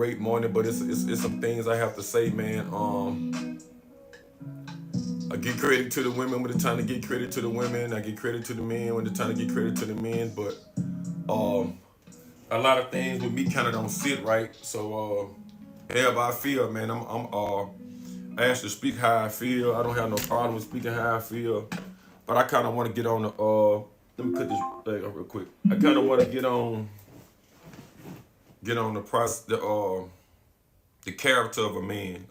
great morning, but it's some things I have to say, man. I give credit to the women when it's time to get credit to the women. I give credit to the men when it's time to get credit to the men. But um, a lot of things with me kind of don't sit right. So however I feel, man, I asked to speak how I feel. I don't have no problem with speaking how I feel. But I kind of want to get on the let me cut this thing up real quick. I kind of want to get on the process, the character of a man.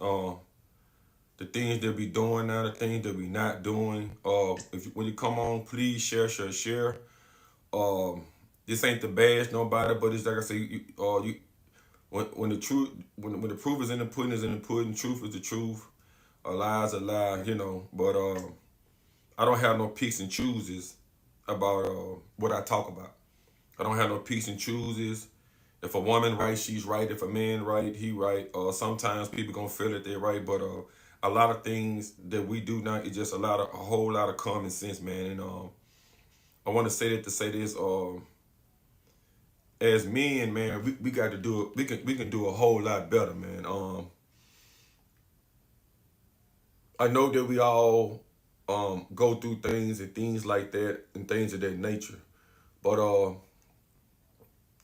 The things that we doing now, the things that we not doing. When you come on, please share. This ain't to bash nobody, but it's like I say, when the truth, when the proof is in the pudding, is in the pudding. Truth is the truth. A lie is a lie, But I don't have no picks and chooses about what I talk about. I don't have no picks and chooses. If a woman right, she's right. If a man right, he right. Sometimes people gonna feel that they're right, but a lot of things that we do now is just a whole lot of common sense, man. And I want to say that to say this. As men, man, we got to do it. We can do a whole lot better, man. I know that we all go through things and things like that and things of that nature, but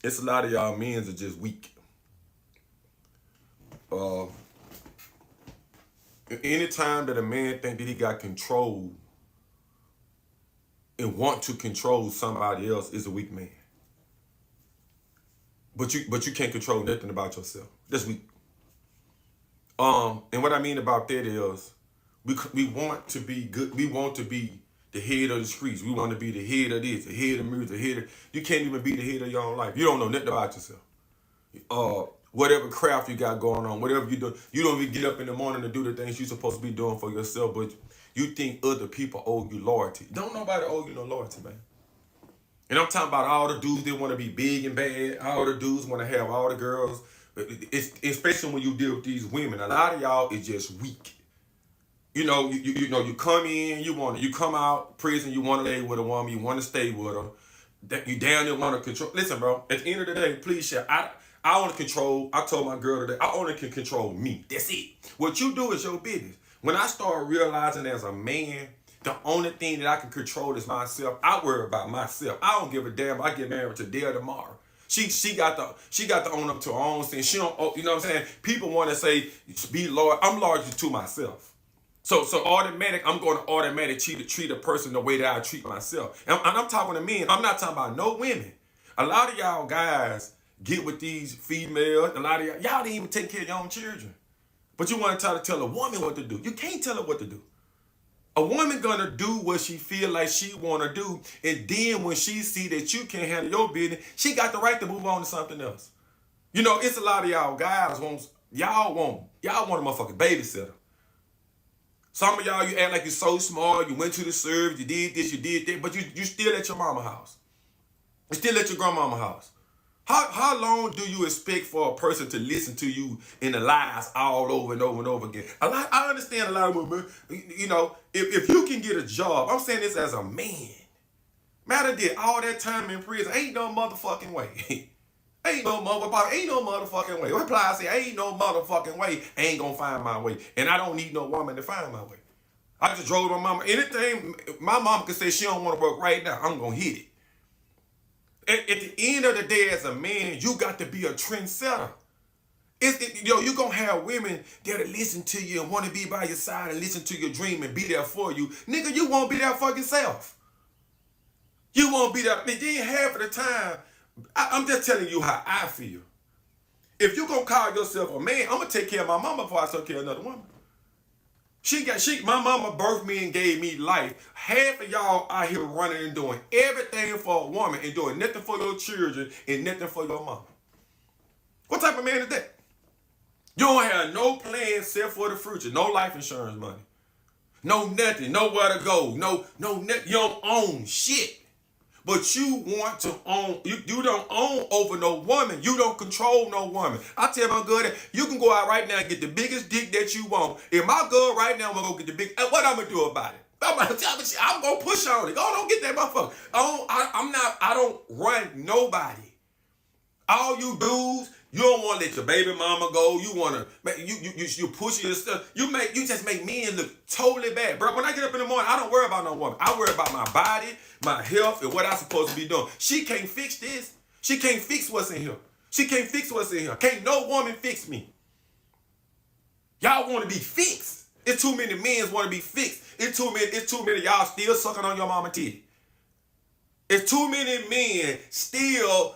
it's a lot of y'all men are just weak. Anytime that a man think that he got control and want to control somebody else is a weak man. But you can't control nothing about yourself. That's weak. And what I mean about that is we want to be good. We want to be the head of the streets. We want to be the head of this, the head of music, the head of... You can't even be the head of your own life. You don't know nothing about yourself. Whatever craft you got going on, whatever you do, you don't even get up in the morning to do the things you're supposed to be doing for yourself, but you think other people owe you loyalty. Don't nobody owe you no loyalty, man. And I'm talking about all the dudes that want to be big and bad, all the dudes want to have all the girls. It's especially when you deal with these women. A lot of y'all is just weak. You come in, you come out prison, you want to lay with a woman, you want to stay with her. That you down there want to control. Listen, bro. At the end of the day, please share. I want to control. I told my girl today, I only can control me. That's it. What you do is your business. When I start realizing as a man, the only thing that I can control is myself. I worry about myself. I don't give a damn if I get married today or tomorrow. She got to own up to her own sin. She don't. You know what I'm saying? People want to say be loyal. I'm loyal to myself. So automatic. I'm going to automatically treat a person the way that I treat myself. And I'm talking to men. I'm not talking about no women. A lot of y'all guys get with these females. A lot of y'all didn't even take care of your own children. But you want to try to tell a woman what to do. You can't tell her what to do. A woman gonna do what she feel like she wanna do, and then when she see that you can't handle your business, she got the right to move on to something else. It's a lot of y'all guys y'all want a motherfucking babysitter. Some of y'all, you act like you're so smart, you went to the service, you did this, you did that, but you still at your mama house. You still at your grandmama house. How long do you expect for a person to listen to you in the lies all over and over and over again? I understand a lot of women, if you can get a job, I'm saying this as a man. Matter did all that time in prison, ain't no motherfucking way. ain't no motherfucking way. Reply, I say, ain't no motherfucking way, I ain't gonna find my way. And I don't need no woman to find my way. I just drove my mama. Anything my mama could say she don't want to work right now, I'm gonna hit it. At the end of the day, as a man, you got to be a trendsetter. You're going to have women that'll listen to you and want to be by your side and listen to your dream and be there for you. Nigga, you won't be there for yourself. You won't be there. Then half of the time, I'm just telling you how I feel. If you going to call yourself a man, I'm going to take care of my mama before I take care of another woman. My mama birthed me and gave me life. Half of y'all out here running and doing everything for a woman and doing nothing for your children and nothing for your mama. What type of man is that? You don't have no plan set for the future. No life insurance money. No nothing. Nowhere to go. No nothing. You don't own shit. But you want to own, you don't own over no woman. You don't control no woman. I tell my girl that you can go out right now and get the biggest dick that you want. If my girl right now want to go get the big, what I'm going to do about it? I'm going to push on it. Go on, get that motherfucker. I don't run nobody. All you dudes You don't want to let your baby mama go. You want to you push your stuff. You just make men look totally bad, bro. When I get up in the morning, I don't worry about no woman. I worry about my body, my health, and what I'm supposed to be doing. She can't fix this. She can't fix what's in here. She can't fix what's in here. Can't no woman fix me. Y'all want to be fixed. It's too many men want to be fixed. It's too many of y'all still sucking on your mama titty. It's too many men still.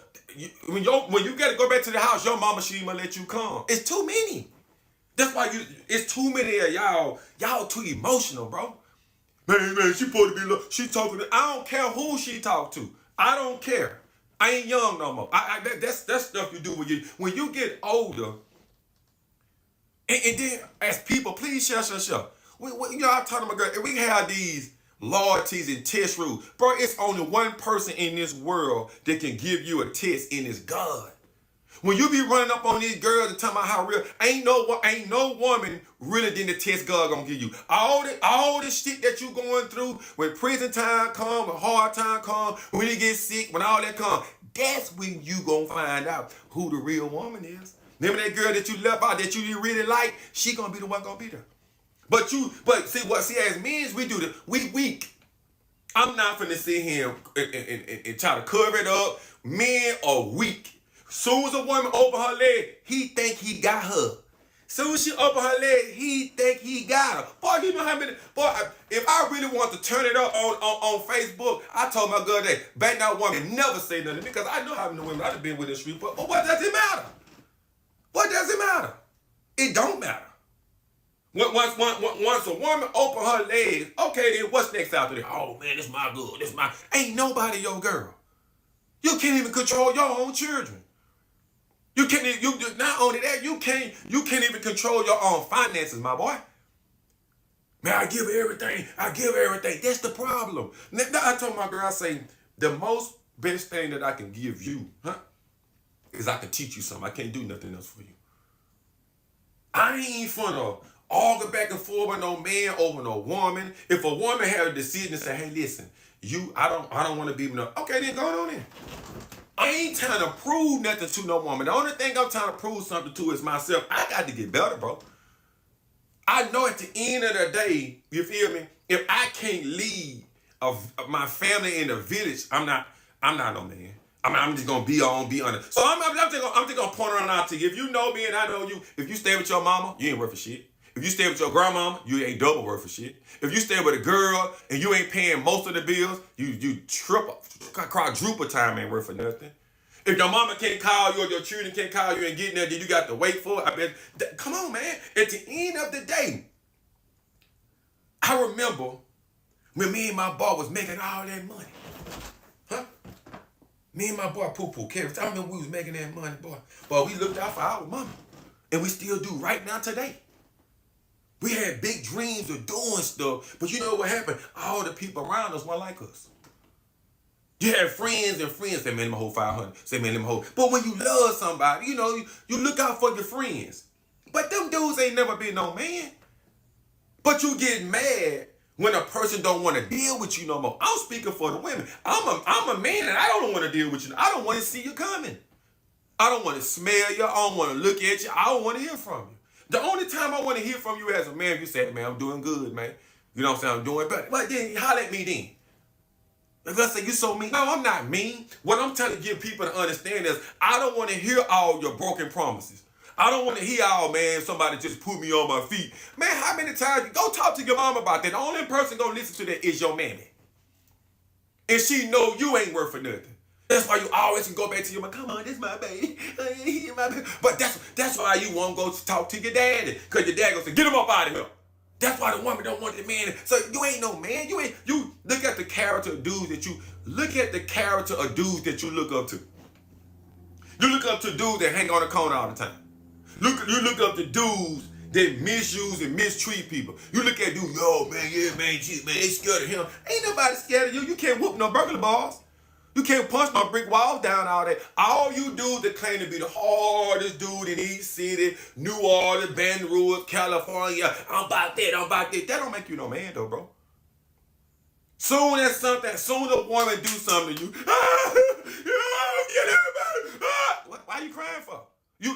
When you gotta go back to the house, your mama she even let you come. It's too many. That's why it's too many of y'all. Y'all too emotional, bro. Man, she supposed to be. She talking to. I don't care who she talk to. I don't care. I ain't young no more. That's stuff you do when you get older. And then as people, please share. I'm talking about girl. And we have these loyalties and test rules. Bro, it's only one person in this world that can give you a test, and it's God. When you be running up on these girls and talking about how real, ain't no woman really than the test God gonna give you. All this shit that you going through, when prison time come, when hard time come, when you get sick, when all that come, that's when you gonna find out who the real woman is. Remember that girl that you left out that you really like? She gonna be the one gonna be there. But see, as men, we do this. We weak. I'm not finna sit here and try to cover it up. Men are weak. Soon as a woman open her leg, he think he got her. Soon as she open her leg, he think he got her. Boy, you know how many. Boy, if I really want to turn it up on Facebook, I told my girl that back now woman never say nothing because I know how many women I've been with in the street. But what does it matter? What does it matter? It don't matter. Once a woman open her legs, okay, then what's next after that? Oh man, this my girl, this my. Ain't nobody your girl. You can't even control your own children. You can't. You not only that, you can't even control your own finances, my boy. Man, I give everything. That's the problem. Now I told my girl, I say the most best thing that I can give you, is I can teach you something. I can't do nothing else for you. I ain't finna argue back and forth with no man over no woman. If a woman had a decision to say, hey, listen, I don't want to be with no, okay, then go on in. I ain't trying to prove nothing to no woman. The only thing I'm trying to prove something to is myself. I got to get better, bro. I know at the end of the day, you feel me? If I can't lead my family in the village, I'm not no man. I'm just gonna be honest. So I'm just gonna point around out to you. If you know me and I know you, if you stay with your mama, you ain't worth a shit. If you stay with your grandmama, you ain't double worth of shit. If you stay with a girl and you ain't paying most of the bills, you quadruple time ain't worth of nothing. If your mama can't call you or your children can't call you and get there, then you got to wait for it. I bet. Come on, man. At the end of the day, I remember when me and my boy was making all that money. Me and my boy Poo-Poo, Kevin, I remember we was making that money, boy. But we looked out for our mama. And we still do right now today. We had big dreams of doing stuff, but you know what happened? All the people around us weren't like us. You had friends and friends say, man, let me hold 500. Say, man, let me hold. But when you love somebody, you know, you look out for your friends. But them dudes ain't never been no man. But you get mad when a person don't want to deal with you no more. I'm speaking for the women. I'm a man and I don't want to deal with you. I don't want to see you coming. I don't want to smell you. I don't want to look at you. I don't want to hear from you. The only time I want to hear from you as a man, you say, man, I'm doing good, man. You know what I'm saying? I'm doing better. But then holler at me then. If I say, you so mean. No, I'm not mean. What I'm trying to give people to understand is I don't want to hear all your broken promises. I don't want to hear all, man, somebody just put me on my feet. Man, how many times? Go talk to your mom about that. The only person going to listen to that is your mammy. And she know you ain't worth for nothing. That's why you always can go back to your mom. Come on, this my baby. But that's why you won't go talk to your daddy. Because your dad going to say, get him up out of here. That's why the woman don't want the man. So you ain't no man. You look at the character of dudes that you look up to. You look up to dudes that hang on the corner all the time. You look up to dudes that misuse and mistreat people. You look at dudes, oh man, yeah, man, geez, man, they scared of him. Ain't nobody scared of you. You can't whoop no burglar balls. You can't punch no brick walls down all that. All you dudes that claim to be the hardest dude in East City, New Orleans, Baton Rouge, California, I'm about that. That don't make you no man though, bro. Soon as a woman do something to you, get everybody. Why are you crying for?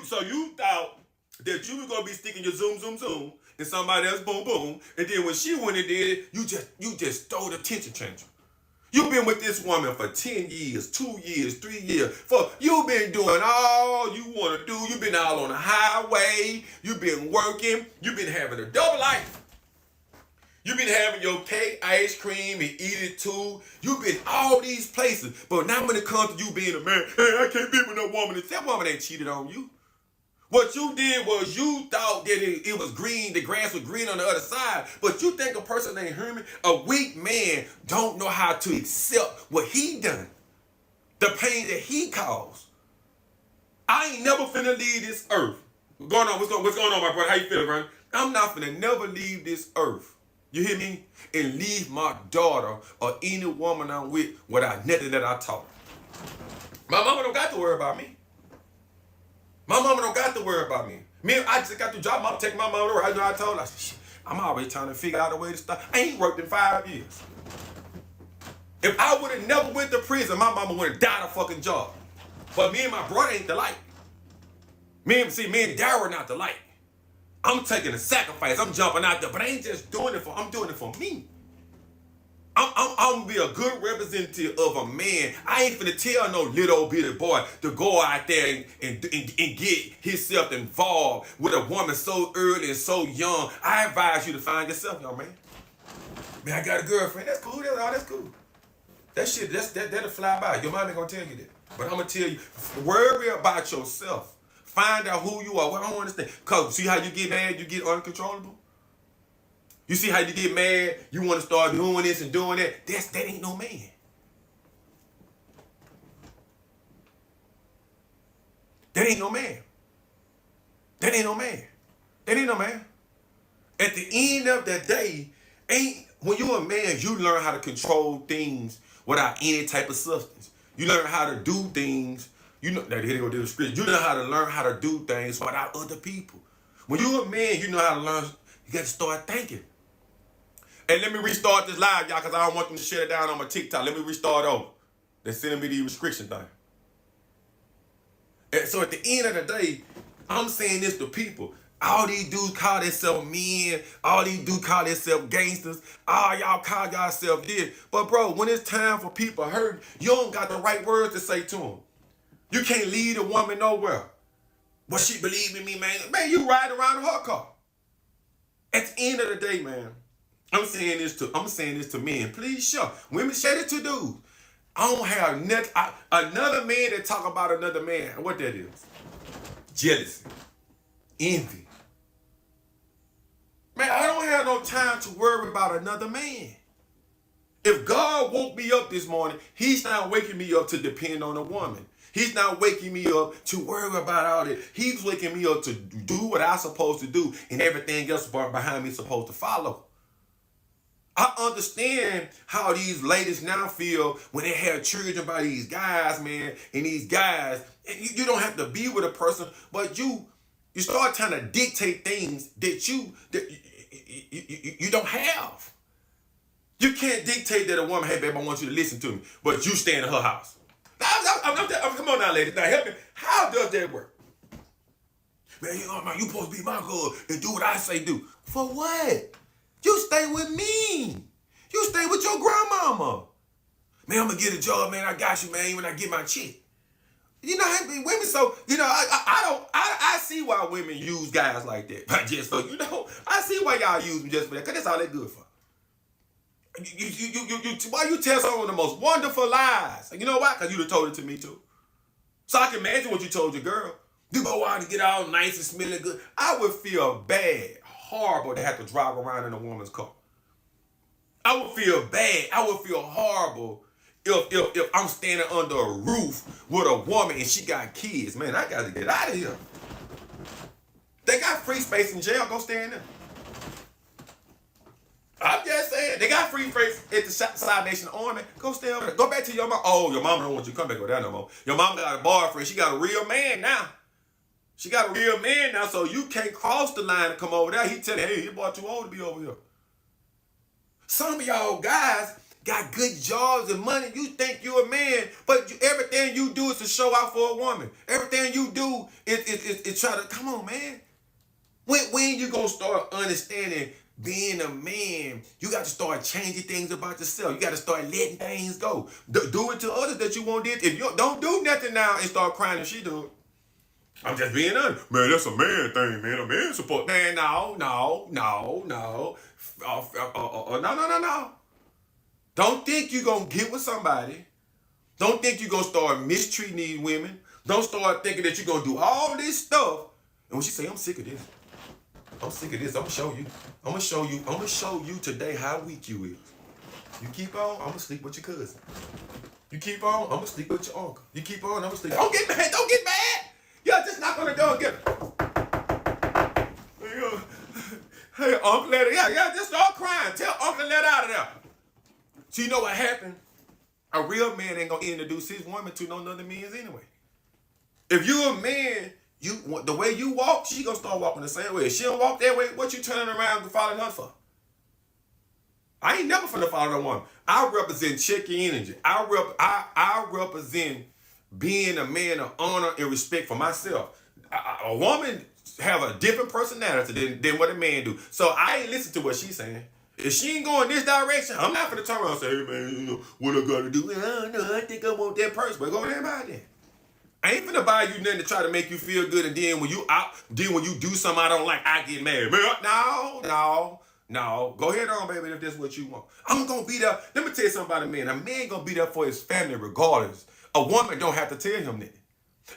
So you thought that you were gonna be sticking your zoom, zoom, zoom, and somebody else boom, boom, and then when she went and did it, you just stole the attention changer. You've been with this woman for 10 years, 2 years, 3 years. You've been doing all you want to do. You've been out on the highway. You've been working. You've been having a double life. You've been having your cake, ice cream, and eat it too. You've been all these places. But now when it comes to you being a man, hey, I can't be with no woman. That woman ain't cheated on you. What you did was you thought that it was green, the grass was green on the other side, but you think a person named Herman, a weak man, don't know how to accept what he done, the pain that he caused. I ain't never finna leave this earth. What's going on, my brother? How you feeling, bro? I'm not finna never leave this earth. You hear me? And leave my daughter or any woman I'm with without nothing that I taught her. My mama don't got to worry about me. My mama don't got to worry about me. I just got to drop my take my mama to work. I know I told her, I'm always trying to figure out a way to start. I ain't worked in 5 years. If I would have never went to prison, my mama would have died a fucking job. But me and my brother ain't the light. Me and Darryl not the light. I'm taking a sacrifice. I'm jumping out there, but I ain't just doing it I'm doing it for me. I'm gonna be a good representative of a man. I ain't finna tell no little bitty boy to go out there and get himself involved with a woman so early and so young. I advise you to find yourself, young man. Man, I got a girlfriend. That's cool. That's cool. That shit, that'll fly by. Your mom ain't gonna tell you that. But I'm gonna tell you, worry about yourself. Find out who you are. Well, I don't understand. Cause see how you get mad, you get uncontrollable? You see how you get mad, you want to start doing this and doing that. That ain't no man. That ain't no man. That ain't no man. That ain't no man. At the end of the day, when you're a man, you learn how to control things without any type of substance. You learn how to do things. You know that here they go do the script. You know how to learn how to do things without other people. When you're a man, you know how to learn. You got to start thinking. And let me restart this live, y'all, because I don't want them to shut it down on my TikTok. Let me restart over. They're sending me the restriction thing. And so at the end of the day, I'm saying this to people. All these dudes call themselves men. All these dudes call themselves gangsters. All y'all call yourself this. But bro, when it's time for people hurt, you don't got the right words to say to them. You can't lead a woman nowhere. But she believe in me, man. Man, you ride around in her car. At the end of the day, man, I'm saying this to men. Please show. Women share it to dudes. I don't have nothing. Another man that talk about another man. What that is? Jealousy. Envy. Man, I don't have no time to worry about another man. If God woke me up this morning, he's not waking me up to depend on a woman. He's not waking me up to worry about all that. He's waking me up to do what I'm supposed to do, and everything else behind me is supposed to follow. I understand how these ladies now feel when they have children by these guys, man. And these guys, you don't have to be with a person, but you start trying to dictate things that you don't have. You can't dictate that a woman, hey, babe, I want you to listen to me, but you stay in her house. Come on now, ladies. Now, help me. How does that work? Man, you supposed to be my girl and do what I say do. For what? You stay with me. You stay with your grandmama. Man, I'm going to get a job, man. I got you, man, when I get my check. You know, women, so, you know, I see why women use guys like that. But just so, you know, I see why y'all use them just for that, because that's all they're good for. Why you tell some of the most wonderful lies? You know why? Because you'd have told it to me too. So I can imagine what you told your girl. You go out and get all nice and smelling good. I would feel bad, horrible to have to drive around in a woman's car. I would feel bad. I would feel horrible if I'm standing under a roof with a woman and she got kids. Man, I got to get out of here. They got free space in jail. Go stay in there. I'm just saying, they got free space at the Salvation Army. Go stay over there. Go back to your mom. Oh, your mama don't want you to come back over there no more. Your mama got a boyfriend. She got a real man now. She got a real man now, so you can't cross the line and come over there. He tell you, hey, your boy too old to be over here. Some of y'all guys got good jobs and money. You think you're a man, but everything you do is to show out for a woman. Everything you do is try to, come on, man. When you gonna start understanding being a man, you got to start changing things about yourself. You got to start letting things go. Do it to others that you want did. If you don't do nothing now and start crying if she do it. I'm just being honest. Man, that's a man thing, man. A man support. Man, no. No. Don't think you're going to get with somebody. Don't think you're going to start mistreating these women. Don't start thinking that you're going to do all this stuff. And when she say, I'm sick of this. I'm sick of this. I'm going to show you today how weak you is. You keep on, I'm going to sleep with your cousin. You keep on, I'm going to sleep with your uncle. You keep on, I'm going to sleep. Don't get mad. Yeah, just knock on the door and get her. Hey, uncle, let her. Yeah, just start crying. Tell uncle to let her out of there. So you know what happened? A real man ain't gonna introduce his woman to no other men anyway. If you a man, the way you walk, she gonna start walking the same way. If she don't walk that way, what you turning around and following her for? I ain't never finna follow no woman. I represent check your energy. I represent being a man of honor and respect for myself. A woman have a different personality than what a man do. So I ain't listen to what she's saying. If she ain't going this direction, I'm not gonna turn around and say, hey man, you know what I gotta do? I don't know, I think I want that person. But go there by then. I ain't finna buy you nothing to try to make you feel good, and then when you do something I don't like, I get mad. No. Go ahead on, baby, if that's what you want. I'm gonna be there. Let me tell you something about a man. A man gonna be there for his family regardless. A woman don't have to tell him that.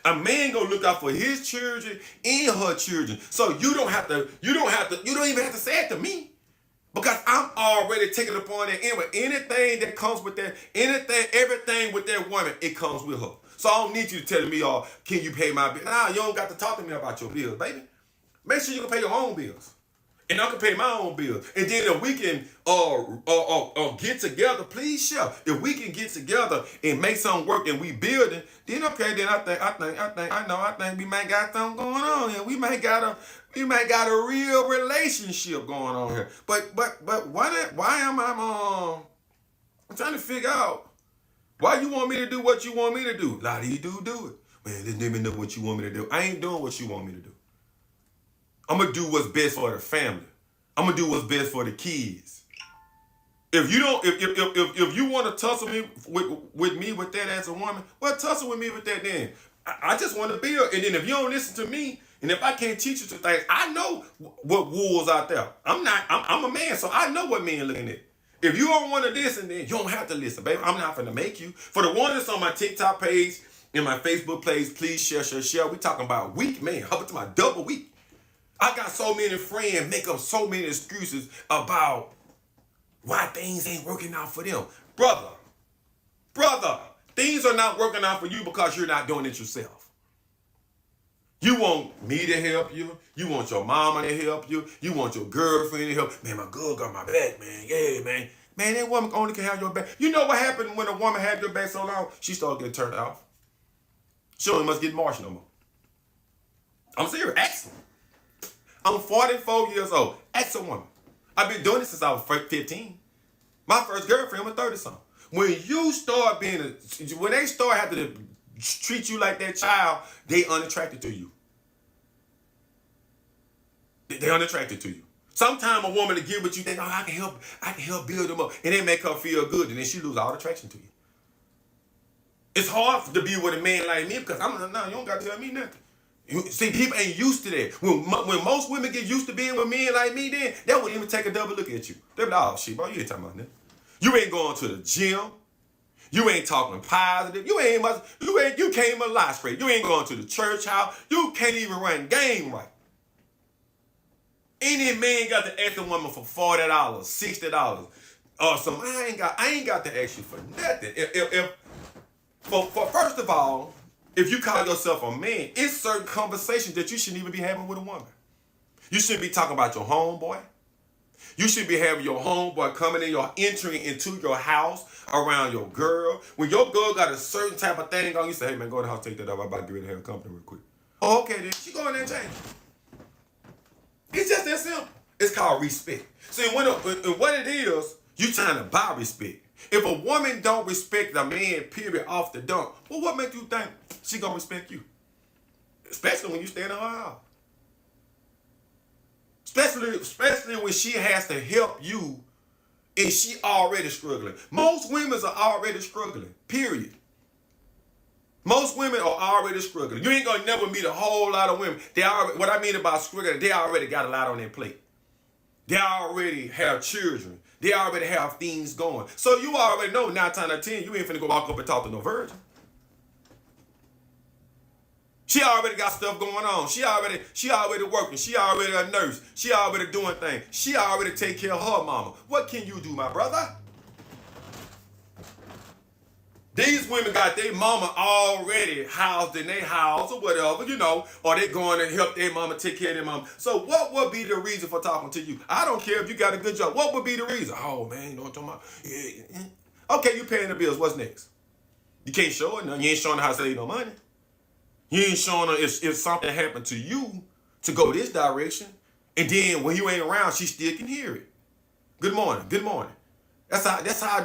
A man gonna look out for his children and her children. So you don't even have to say it to me. Because I'm already taking upon that anyway. Anything that comes with that, everything with that woman, it comes with her. So I don't need you to tell me, can you pay my bill? Nah, you don't got to talk to me about your bills, baby. Make sure you can pay your own bills. And I can pay my own bills. And then if we can get together, please share. If we can get together and make something work and we building, then okay, then I think we might got something going on here. We might got a real relationship going on here. But why am I I'm trying to figure out why you want me to do what you want me to do. A lot of you do it. Man, just let me know what you want me to do. I ain't doing what you want me to do. I'm going to do what's best for the family. I'm going to do what's best for the kids. If you want to tussle me with me with that as a woman, well, tussle with me with that then. I just want to build. And then if you don't listen to me, and if I can't teach you some things, I know what wolves out there. I'm a man, so I know what men looking at. If you don't want to listen, then you don't have to listen, baby. I'm not going to make you. For the one that's on my TikTok page and my Facebook page, please share. We talking about weak, man. How about my double week? I got so many friends make up so many excuses about why things ain't working out for them. Brother, things are not working out for you because you're not doing it yourself. You want me to help you. You want your mama to help you. You want your girlfriend to help. Man, my girl got my back, man. Yeah, man. Man, that woman only can have your back. You know what happened when a woman had your back so long? She started getting turned off. She only must get marsh no more. I'm serious. Ask her. I'm 44 years old. Ask a woman. I've been doing this since I was 15. My first girlfriend was 30-something. When you start when they start having to treat you like that child, they unattracted to you. They unattracted to you. Sometimes a woman to get what you think, I can help build them up. And they make her feel good, and then she lose all attraction to you. It's hard to be with a man like me because you don't got to tell me nothing. See, people ain't used to that. When most women get used to being with men like me, then they wouldn't even take a double look at you. They'll be like, oh, shit, bro, you ain't talking about that. You ain't going to the gym. You ain't talking positive. You can't even lie straight. You ain't going to the church house. You can't even run game right. Any man got to ask a woman for $40, $60, or something. I ain't got to ask you for nothing. First of all, if you call yourself a man, it's certain conversations that you shouldn't even be having with a woman. You shouldn't be talking about your homeboy. You should be having your homeboy entering into your house around your girl. When your girl got a certain type of thing on, you say, hey man, go to the house, take that off. I'm about to get ready to have a company real quick. Oh, okay then. She go in there and change. It's just that simple. It's called respect. See, what it is, you trying to buy respect. If a woman don't respect a man, period, off the dump, well, what makes you think she gonna respect you? Especially when you stay in her house. Especially when she has to help you and she already struggling. Most women are already struggling, period. Most women are already struggling. You ain't gonna never meet a whole lot of women. What I mean about struggling, they already got a lot on their plate. They already have children. They already have things going. So you already know 9 times out of 10, you ain't finna go walk up and talk to no virgin. She already got stuff going on. She already working. She already a nurse. She already doing things. She already take care of her mama. What can you do, my brother? These women got their mama already housed in their house or whatever, you know, or they going to help their mama take care of their mama. So what would be the reason for talking to you? I don't care if you got a good job. What would be the reason? Oh, man, you know what I'm talking about? Yeah. Okay, you paying the bills. What's next? You can't show her nothing. You ain't showing her how to save no money. You ain't showing her if something happened to you to go this direction. And then when you ain't around, she still can hear it. Good morning. Good morning. That's how I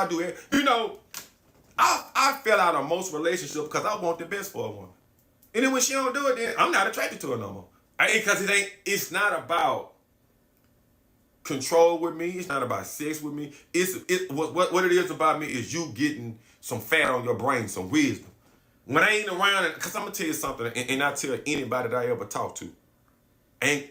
do it. You know, I fell out of most relationships because I want the best for a woman. And then when she don't do it, then I'm not attracted to her no more. Because it's not about control with me. It's not about sex with me. What it is about me is you getting some fat on your brain, some wisdom. When I ain't around, because I'm going to tell you something, and I tell anybody that I ever talk to, I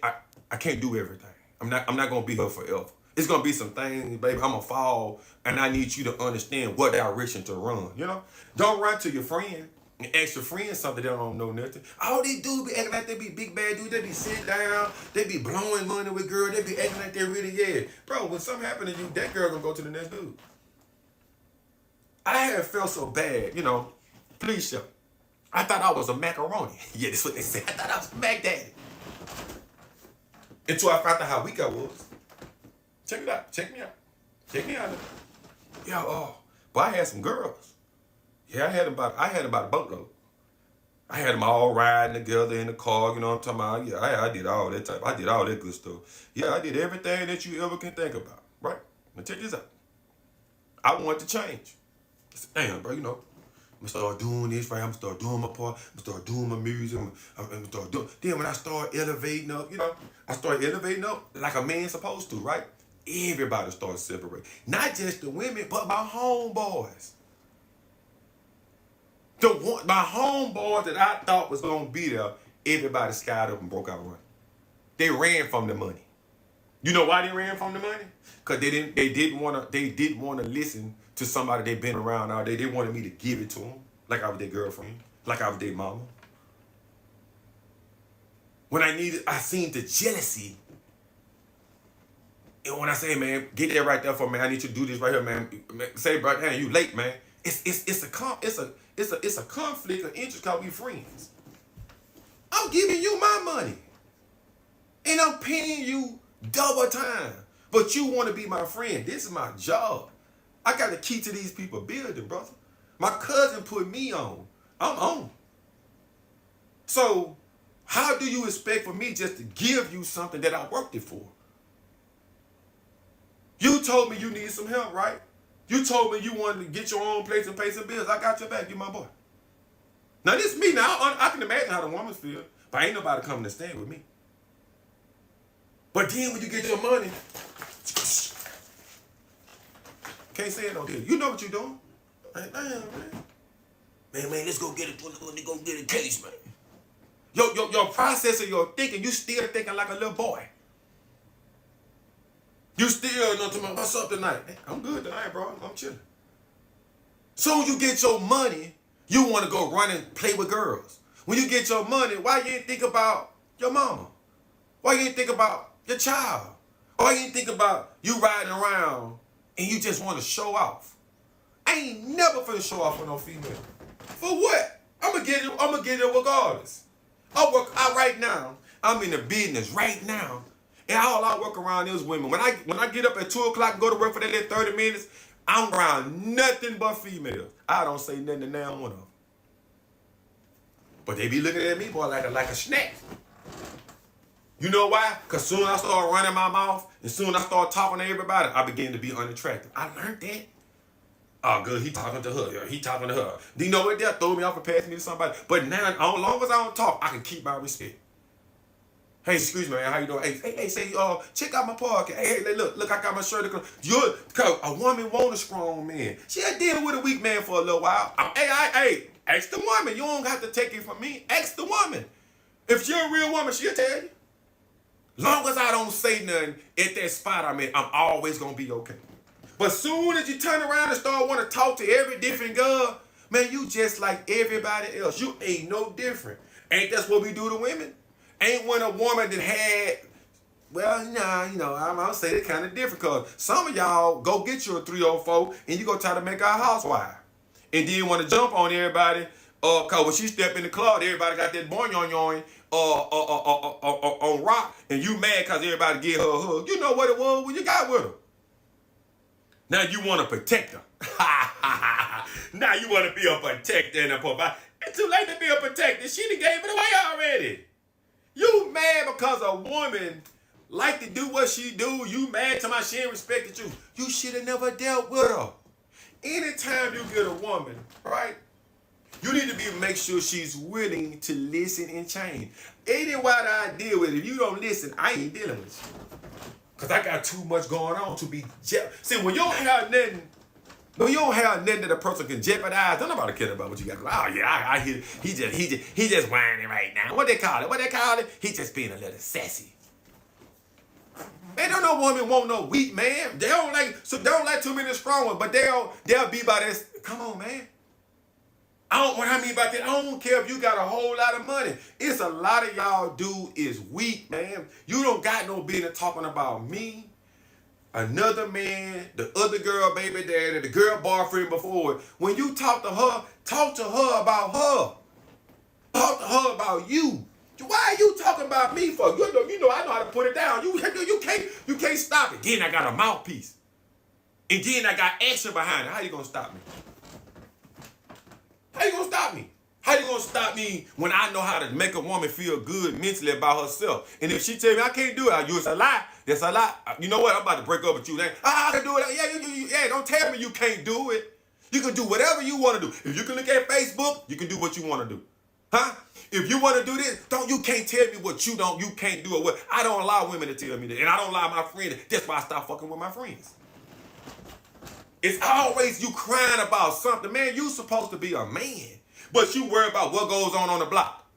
can't do everything. I'm not going to be here forever. It's going to be some things, baby, I'm going to fall, and I need you to understand what direction to run, you know? Don't run to your friend and ask your friend something they don't know nothing. All they do be acting like they be big bad dudes. They be sitting down. They be blowing money with girls. They be acting like they really, yeah. Bro, when something happen to you, that girl going to go to the next dude. I had felt so bad, you know. Please, show. I thought I was a macaroni. Yeah, that's what they said. I thought I was a Mac Daddy. Until I found out how weak I was. Check it out. Check me out. Check me out. Yeah, but I had some girls. Yeah, I had about a boatload. I had them all riding together in the car, you know what I'm talking about? Yeah, I did all that I did all that good stuff. Yeah, I did everything that you ever can think about, right? Now check this out. I wanted to change. I said, damn, bro, you know, I'm gonna start doing this, right? I'm gonna start doing my part. I'm gonna start doing my music. I'm gonna start doing. Then when I start elevating up, you know, I start elevating up like a man's supposed to, right? Everybody starts separating. Not just the women, but my homeboys. My homeboys that I thought was gonna be there, everybody skied up and broke out running. They ran from the money. You know why they ran from the money? Cause they didn't wanna listen to somebody they've been around all day. They wanted me to give it to them, like I was their girlfriend, like I was their mama. When I seen the jealousy. And when I say, man, get that right there for me, I need you to do this right here, man. Say, bro, hey, you late, man. It's a conflict of interest because we friends. I'm giving you my money. And I'm paying you double time. But you want to be my friend. This is my job. I got the key to these people building, brother. My cousin put me on. I'm on. So how do you expect for me just to give you something that I worked it for? You told me you need some help, right? You told me you wanted to get your own place and pay some bills. I got your back. You my boy. Now this is me. Now I can imagine how the woman feel, but ain't nobody coming to stand with me. But then when you get your money, can't say it no deal. You know what you're doing. Man, let's go get it. Let's go get a case, man. Your process of your thinking, you still thinking like a little boy. You still know to me, what's up tonight? Hey, I'm good tonight, bro. I'm chilling. Soon you get your money, you want to go run and play with girls. When you get your money, why you ain't think about your mama? Why you ain't think about your child? Why you ain't think about you riding around and you just want to show off? I ain't never finna show off with no female. For what? I'm gonna get it regardless. Right now, I'm in the business right now. And all I work around is women. When I get up at 2 o'clock and go to work for that little 30 minutes, I'm around nothing but females. I don't say nothing to now one of them. But they be looking at me, boy, like a snack. You know why? Because soon I start running my mouth, and soon I start talking to everybody, I begin to be unattractive. I learned that. Oh, good, he talking to her. Yeah, he talking to her. Do you know what? They'll throw me off and pass me to somebody. But now, as long as I don't talk, I can keep my respect. Hey, excuse me, man. How you doing? Hey, say, check out my podcast. Hey, look, I got my shirt. Cause a woman want a strong man. She'll deal with a weak man for a little while. Hey, ask the woman. You don't have to take it from me. Ask the woman. If you're a real woman, she'll tell you. Long as I don't say nothing at that spot I'm in, I'm always gonna be okay. But soon as you turn around and start want to talk to every different girl, man, you just like everybody else. You ain't no different. Ain't that's what we do to women? Ain't when a woman that had, well, nah, I'm gonna say it kind of different, because some of y'all go get you a 304 and you go try to make her a housewife. And then want to jump on everybody, cause when she step in the club, everybody got that boing on rock, and you mad cause everybody get her a hug. You know what it was when you got with her. Now you want to protect her. Now you want to be a protector and a provider. It's too late to be a protector. She done gave it away already. You mad because a woman like to do what she do. You mad to my she ain't respected you. You should have never dealt with her. Anytime you get a woman, right, you need to make sure she's willing to listen and change. Anyway, I deal with it. If you don't listen, I ain't dealing with you. Because I got too much going on to be See, when you don't have nothing, that a person can jeopardize, don't nobody care about what you got. Oh yeah, I hear he just whining right now. What they call it? He just being a little sassy. Man, don't no woman want no weak man. They don't like too many strong ones, but they'll be by this. Come on, man. What I mean by that, I don't care if you got a whole lot of money. It's a lot of y'all do is weak, man. You don't got no business talking about me, another man, the other girl baby daddy, the girl boyfriend before. When you talk to her about her. Talk to her about you. Why are you talking about me for? You know I know how to put it down. You can't stop it. Then I got a mouthpiece. And then I got action behind it. How you gonna stop me? How you gonna stop me? How you gonna stop me when I know how to make a woman feel good mentally about herself? And if she tell me I can't do it, it's a lie. That's a lie. You know what? I'm about to break up with you. I can do it. Yeah, don't tell me you can't do it. You can do whatever you want to do. If you can look at Facebook, you can do what you want to do. Huh? If you want to do this, you can't tell me what you can't do or what. I don't allow women to tell me that. And I don't allow my friends. That's why I stop fucking with my friends. It's always you crying about something. Man, you supposed to be a man. But you worry about what goes on the block.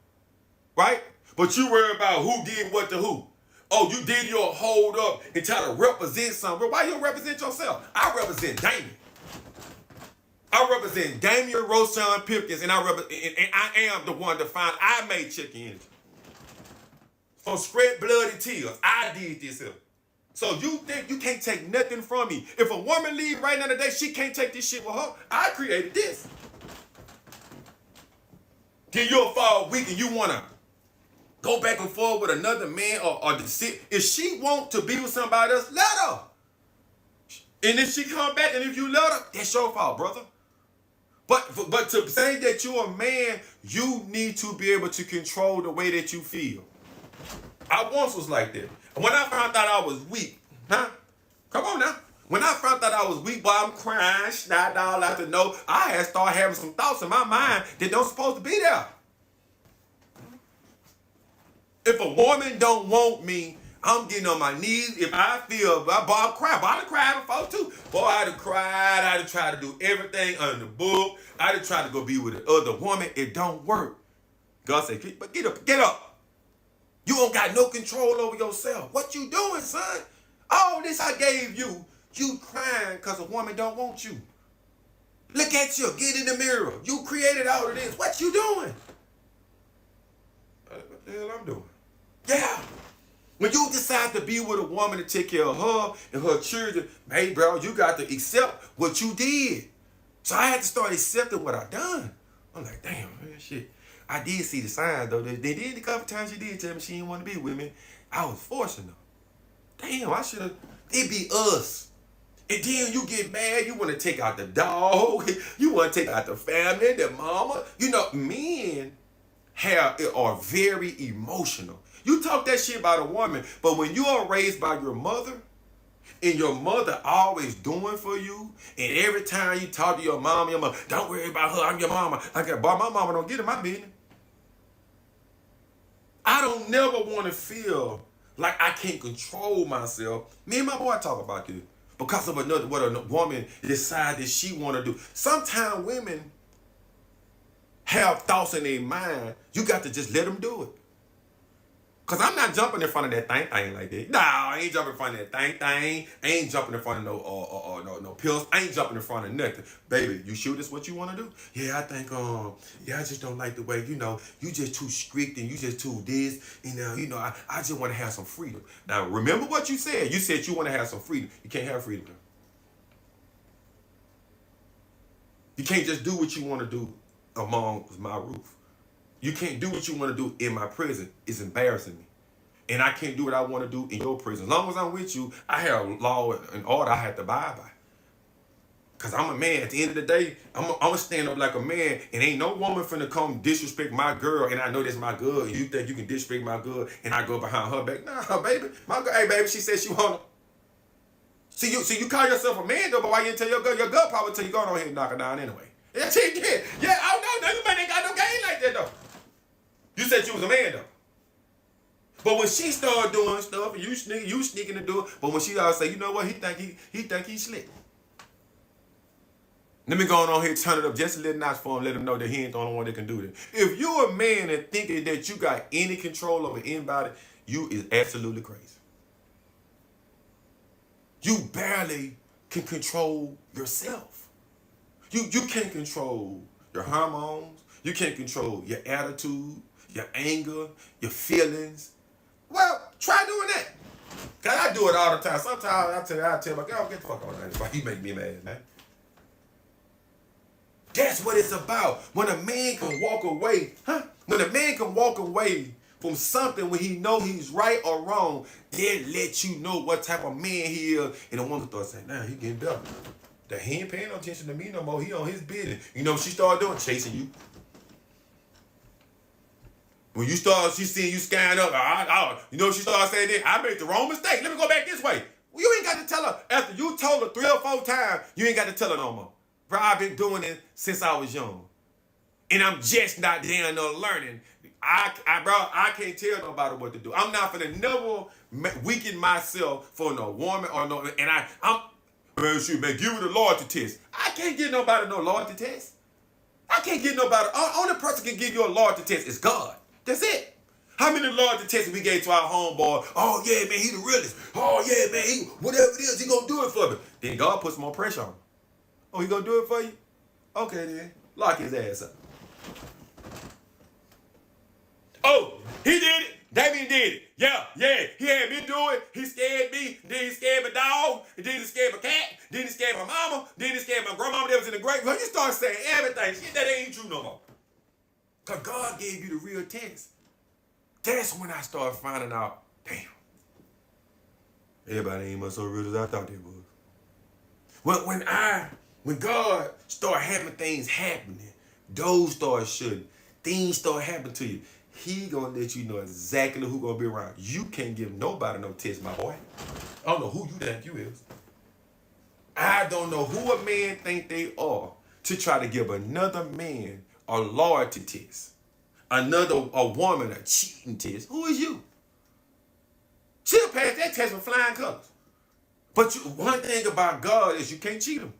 Right? But you worry about who did what to who. Oh, you did your hold up and try to represent something. Why you don't represent yourself? I represent Damien. I represent Damian Roshan Pipkins, and I am the one to find. I made chicken energy. From spread bloody tears, I did this here. So you think you can't take nothing from me? If a woman leave right now today, she can't take this shit with her. I created this. Then you'll fall weak and you wanna go back and forth with another man or if she want to be with somebody else, let her. And if she come back and if you let her, that's your fault, brother. But to say that you're a man, you need to be able to control the way that you feel. I once was like that. When I found out I was weak, come on now. When I found out I was weak, boy, I'm crying, snot all out to know. I had started having some thoughts in my mind that don't supposed to be there. If a woman don't want me, I'm getting on my knees. If I feel, boy, I cry. Boy, I done cried before too. Boy, I done cried. I done tried to do everything under the book. I done tried to go be with the other woman. It don't work. God said, but get up. You don't got no control over yourself. What you doing, son? All this I gave you, you crying because a woman don't want you. Look at you. Get in the mirror. You created all of this. What you doing? What the hell I'm doing? Yeah. When you decide to be with a woman to take care of her and her children, hey, bro, you got to accept what you did. So I had to start accepting what I done. I'm like, damn, man, shit. I did see the signs, though. They did a couple times she did tell me she didn't want to be with me. I was forcing her. Damn, I should have. It be us. And then you get mad. You want to take out the dog. You want to take out the family, the mama. You know, men are very emotional. You talk that shit about a woman, but when you are raised by your mother and your mother always doing for you, and every time you talk to your mom, don't worry about her, I'm your mama. Boy, my mama don't get in my business. I don't never want to feel like I can't control myself. Me and my boy talk about this because of what a woman decide that she want to do. Sometimes women have thoughts in their mind. You got to just let them do it. Cause I'm not jumping in front of that thing like that. Nah, I ain't jumping in front of that thing. I ain't jumping in front of no pills. I ain't jumping in front of nothing. Baby, you sure this what you want to do? Yeah, I think yeah, I just don't like the way, you just too strict and you just too this, I just want to have some freedom. Now remember what you said. You said you want to have some freedom. You can't have freedom. You can't just do what you want to do among my roof. You can't do what you want to do in my prison. It's embarrassing me. And I can't do what I want to do in your prison. As long as I'm with you, I have law and order I have to abide by. Because I'm a man. At the end of the day, I'm going to stand up like a man. And ain't no woman finna come disrespect my girl. And I know that's my girl. And you think you can disrespect my girl and I go behind her back. Nah, baby. My girl, hey, baby, she said she want to. See, you call yourself a man, though, but why you didn't tell your girl? Your girl probably tell you, go on ahead and knock her down anyway. Yeah, she did. Yeah, I don't know. You man ain't got no game like that, though. You said you was a man, though. But when she started doing stuff, and you sneaking to do it, but when she always say, you know what, he think he's slick. Let me go on here, turn it up just a little notch for him, let him know that he ain't the only one that can do that. If you're a man and thinking that you got any control over anybody, you is absolutely crazy. You barely can control yourself. You can't control your hormones. You can't control your attitude, your anger, your feelings. Well, try doing that. Cause I do it all the time. Sometimes I tell my girl, get the fuck out of here. You make me mad, man. That's what it's about. When a man can walk away, When a man can walk away from something when he know he's right or wrong, then let you know what type of man he is. And the woman starts saying, nah, he getting better. That he ain't paying no attention to me no more. He on his business. You know what she started doing? Chasing you. When she seeing you scan up, you know what she started saying then? I made the wrong mistake. Let me go back this way. Well, you ain't got to tell her. After you told her 3 or 4 times, you ain't got to tell her no more. Bro, I've been doing it since I was young. And I'm just not damn no learning. I can't tell nobody what to do. I'm not gonna never weaken myself for no woman or no, and man, shoot, man, give it a loyalty test. I can't get nobody no loyalty test. I can't get nobody. Only person can give you a loyalty test is God. That's it. How many loyalty tests we gave to our homeboy? Oh yeah, man, he the realest. Oh yeah, man, whatever it is, he gonna do it for me. Then God puts more pressure on him. Oh, he gonna do it for you? Okay then, lock his ass up. Oh, he did it. Damien did it. Yeah. He had me do it. He scared me. Then he scared my dog. And then he scared my cat. Then he scared my mama. Then he scared my grandmama that was in the grave. Well, you start saying everything. Shit, that ain't true no more. Because God gave you the real test. That's when I started finding out, damn, everybody ain't much so real as I thought they was. Well, when God started having things happening, doors start shutting, things start happening to you, he gonna let you know exactly who gonna be around. You can't give nobody no test, my boy. I don't know who you think you is. I don't know who a man think they are to try to give another man a loyalty test. A woman a cheating test. Who is you? She'll pass that test with flying colors. But one thing about God is you can't cheat him.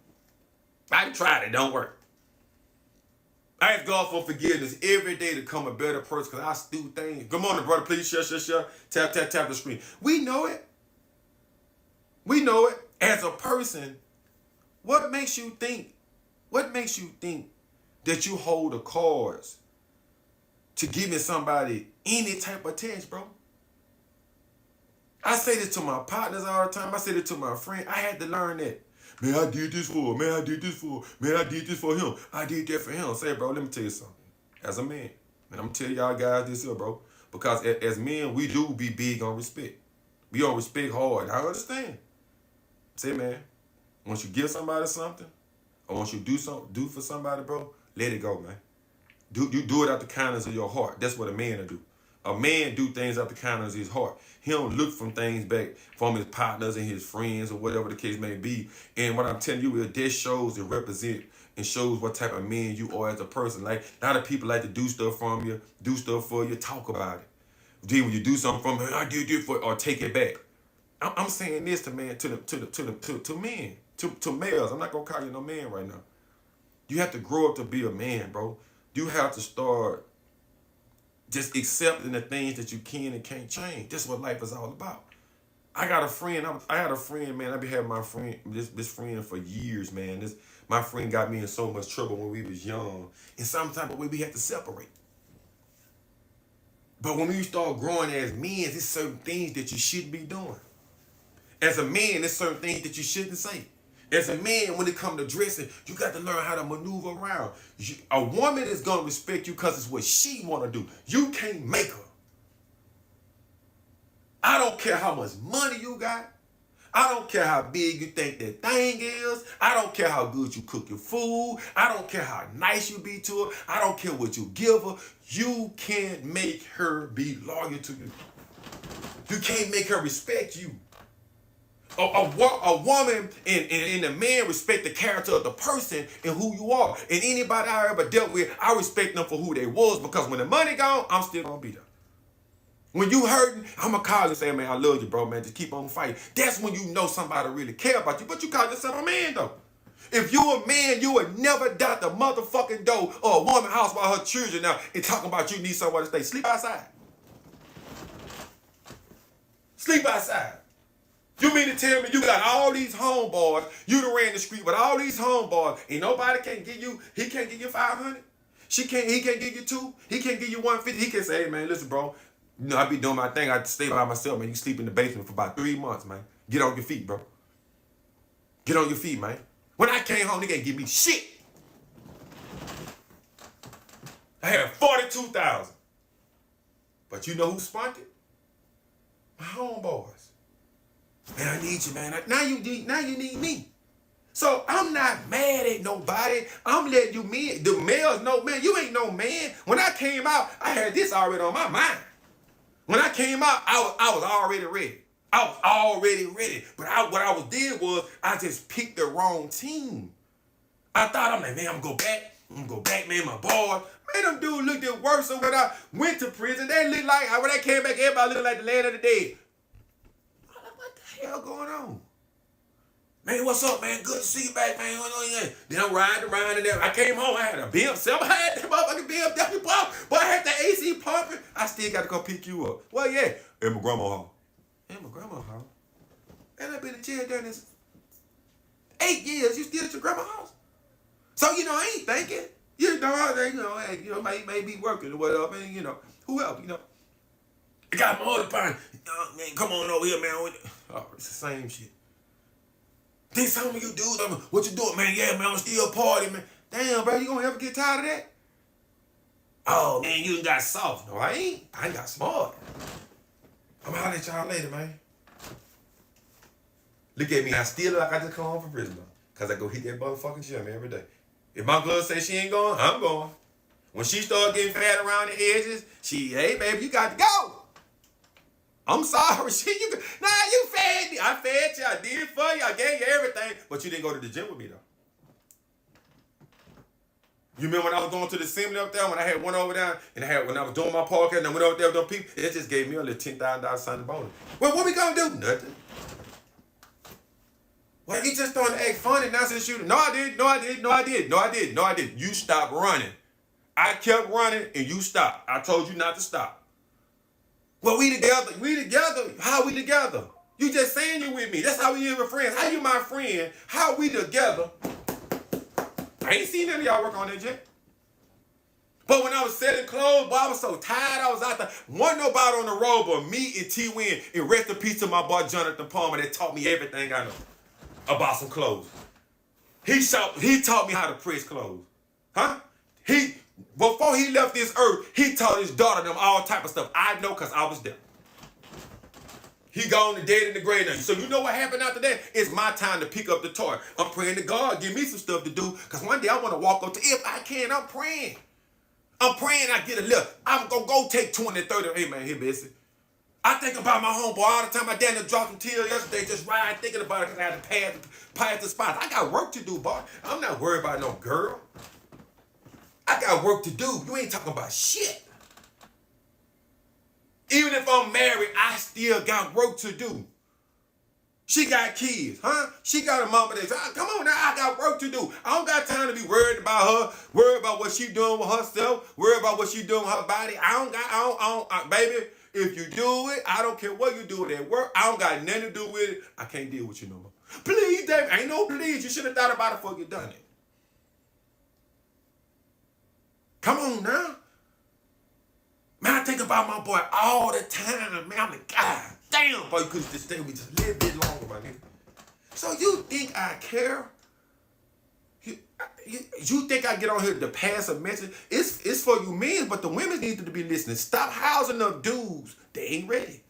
I tried it, don't work. I ask God for forgiveness every day to become a better person because I do things. Good morning, brother. Please share. Tap the screen. We know it. As a person, what makes you think that you hold the cards to giving somebody any type of test, bro? I say this to my partners all the time. I say this to my friend. I had to learn that. Man, I did this for her. Man, I did this for her. Man, I did this for him. I did that for him. Say, bro, let me tell you something. As a man, and I'm telling y'all guys this here, bro. Because as men, we do be big on respect. We on respect hard. I understand. Say, man, once you give somebody something, or once you do for somebody, bro, let it go, man. You do it out the kindness of your heart. That's what a man will do. A man do things out the kindness of his heart. He don't look from things back from his partners and his friends or whatever the case may be. And what I'm telling you is this shows and represent and shows what type of man you are as a person. Like, a lot of people like to do stuff from you, do stuff for you, talk about it. Then when you do something from me, I did it for, or take it back. I'm saying this to men, to men, to males. I'm not gonna call you no man right now. You have to grow up to be a man, bro. You have to start just accepting the things that you can and can't change. That's what life is all about. I got a friend. I had a friend, man. I been having my friend, this friend for years, man. My friend got me in so much trouble when we was young. In some type of way, we had to separate. But when you start growing as men, there's certain things that you shouldn't be doing. As a man, there's certain things that you shouldn't say. As a man, when it comes to dressing, you got to learn how to maneuver around. A woman is going to respect you because it's what she want to do. You can't make her. I don't care how much money you got. I don't care how big you think that thing is. I don't care how good you cook your food. I don't care how nice you be to her. I don't care what you give her. You can't make her be loyal to you. You can't make her respect you. A woman and a man respect the character of the person and who you are. And anybody I ever dealt with, I respect them for who they was, because when the money gone, I'm still gonna be there. When you hurting, I'm gonna call and say, man, I love you, bro, man. Just keep on fighting. That's when you know somebody really care about you. But you call yourself a man, though. If you a man, you would never doubt the motherfucking door or a woman's house while her children now and talking about you need somewhere to stay. Sleep outside. Sleep outside. You mean to tell me you got all these homeboys, you done ran the street with all these homeboys, and nobody can give you, he can't give you 500? He can't give you 2? He can't give you 150? He can say, hey, man, listen, bro, you know, I be doing my thing. I stay by myself, man. You sleep in the basement for about 3 months, man. Get on your feet, bro. Get on your feet, man. When I came home, they can't give me shit. I had 42,000. But you know who spent it? My homeboys. Man, I need you, man. Now you need me. So I'm not mad at nobody. I'm letting you men, the males know, man, you ain't no man. When I came out, I had this already on my mind. When I came out, I was already ready. I was already ready. But what I did was I just picked the wrong team. I thought, I'm like, man, I'm gonna go back, man, my boy. Man, them dudes looked at worse than when I went to prison. They looked like, when I came back, everybody looked like the land of the dead. What the hell going on? Man, what's up, man? Good to see you back, man. Then I'm riding around and I came home, I had a BMW. I had that motherfucking BMW pump, but I had the AC pumping. I still got to come pick you up. Well, yeah, in my grandma's house. In my grandma's house? And I've been in jail during this 8 years. You still at your grandma's house? So, I ain't thinking. Hey, may be working or whatever, and, who else, I got my other partner. Man, come on over here, man. Oh, it's the same shit. Then some of you dudes, what you doing, man? Yeah, man, I'm still partying, man. Damn, bro, you gonna ever get tired of that? Oh, man, you got soft. No, I ain't. I ain't got smart. I'm gonna holler at y'all later, man. Look at me. I still look like I just come home from prison, though. Because I go hit that motherfucking gym every day. If my girl say she ain't going, I'm going. When she start getting fat around the edges, hey, baby, you got to go. I'm sorry, you fed me. I fed you, I did it for you, I gave you everything, but you didn't go to the gym with me, though. You remember when I was going to the assembly up there, when I had one over there, and when I was doing my podcast, and I went over there with them people, it just gave me a little $10,000 signing bonus. Well, what we gonna do? Nothing. Well, you just starting to act funny now since you, no, I did. You stopped running. I kept running, and you stopped. I told you not to stop. Well, we together. How we together? You just saying you with me. That's how we even friends. How you my friend? How we together? I ain't seen none of y'all work on that yet. But when I was selling clothes, boy, I was so tired. I was out there. Wasn't nobody on the road but me and T-Win. And rest in peace to my boy Jonathan Palmer that taught me everything I know about some clothes. He taught me how to press clothes. Huh? Before he left this earth, he taught his daughter them all type of stuff. I know because I was there. He gone to dead in the grave now. So you know what happened after that? It's my time to pick up the toy. I'm praying to God, give me some stuff to do. Because one day I want to walk up to, if I can, I'm praying. I'm praying I get a little. I'm going to go take 20, 30. Hey, man, here, Bessie. I think about my homeboy all the time. My dad dropped some tears yesterday just right thinking about it because I had to pass the spot. I got work to do, boy. I'm not worried about no girl. I got work to do. You ain't talking about shit. Even if I'm married, I still got work to do. She got kids, huh? She got a mama that says, come on now, I got work to do. I don't got time to be worried about her, worried about what she doing with herself, worried about what she doing with her body. Baby, if you do it, I don't care what you do with that work. I don't got nothing to do with it. I can't deal with you no more. Please, David, ain't no please. You should have thought about it before you done it. Come on now. Man, I think about my boy all the time, man. I'm like, God damn, boy, you could just stay with me just a little bit longer, my nigga. So you think I care? You think I get on here to pass a message? It's for you men, but the women need to be listening. Stop housing up dudes. They ain't ready.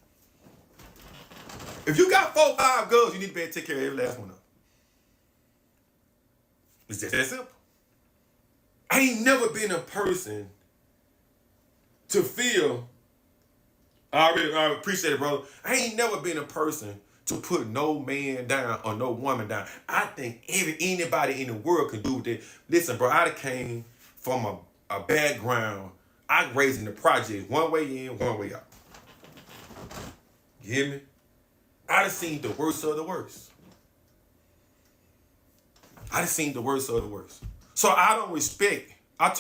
If you got 4 or 5 girls, you need to be able to take care of every last one of them. It's just that simple. I ain't never been a person to feel, I appreciate it, brother. I ain't never been a person to put no man down or no woman down. I think anybody in the world can do that. Listen, bro, I came from a background. I raised in the projects, one way in, one way out. You hear me? I done seen the worst of the worst. I done seen the worst of the worst. So I don't respect. I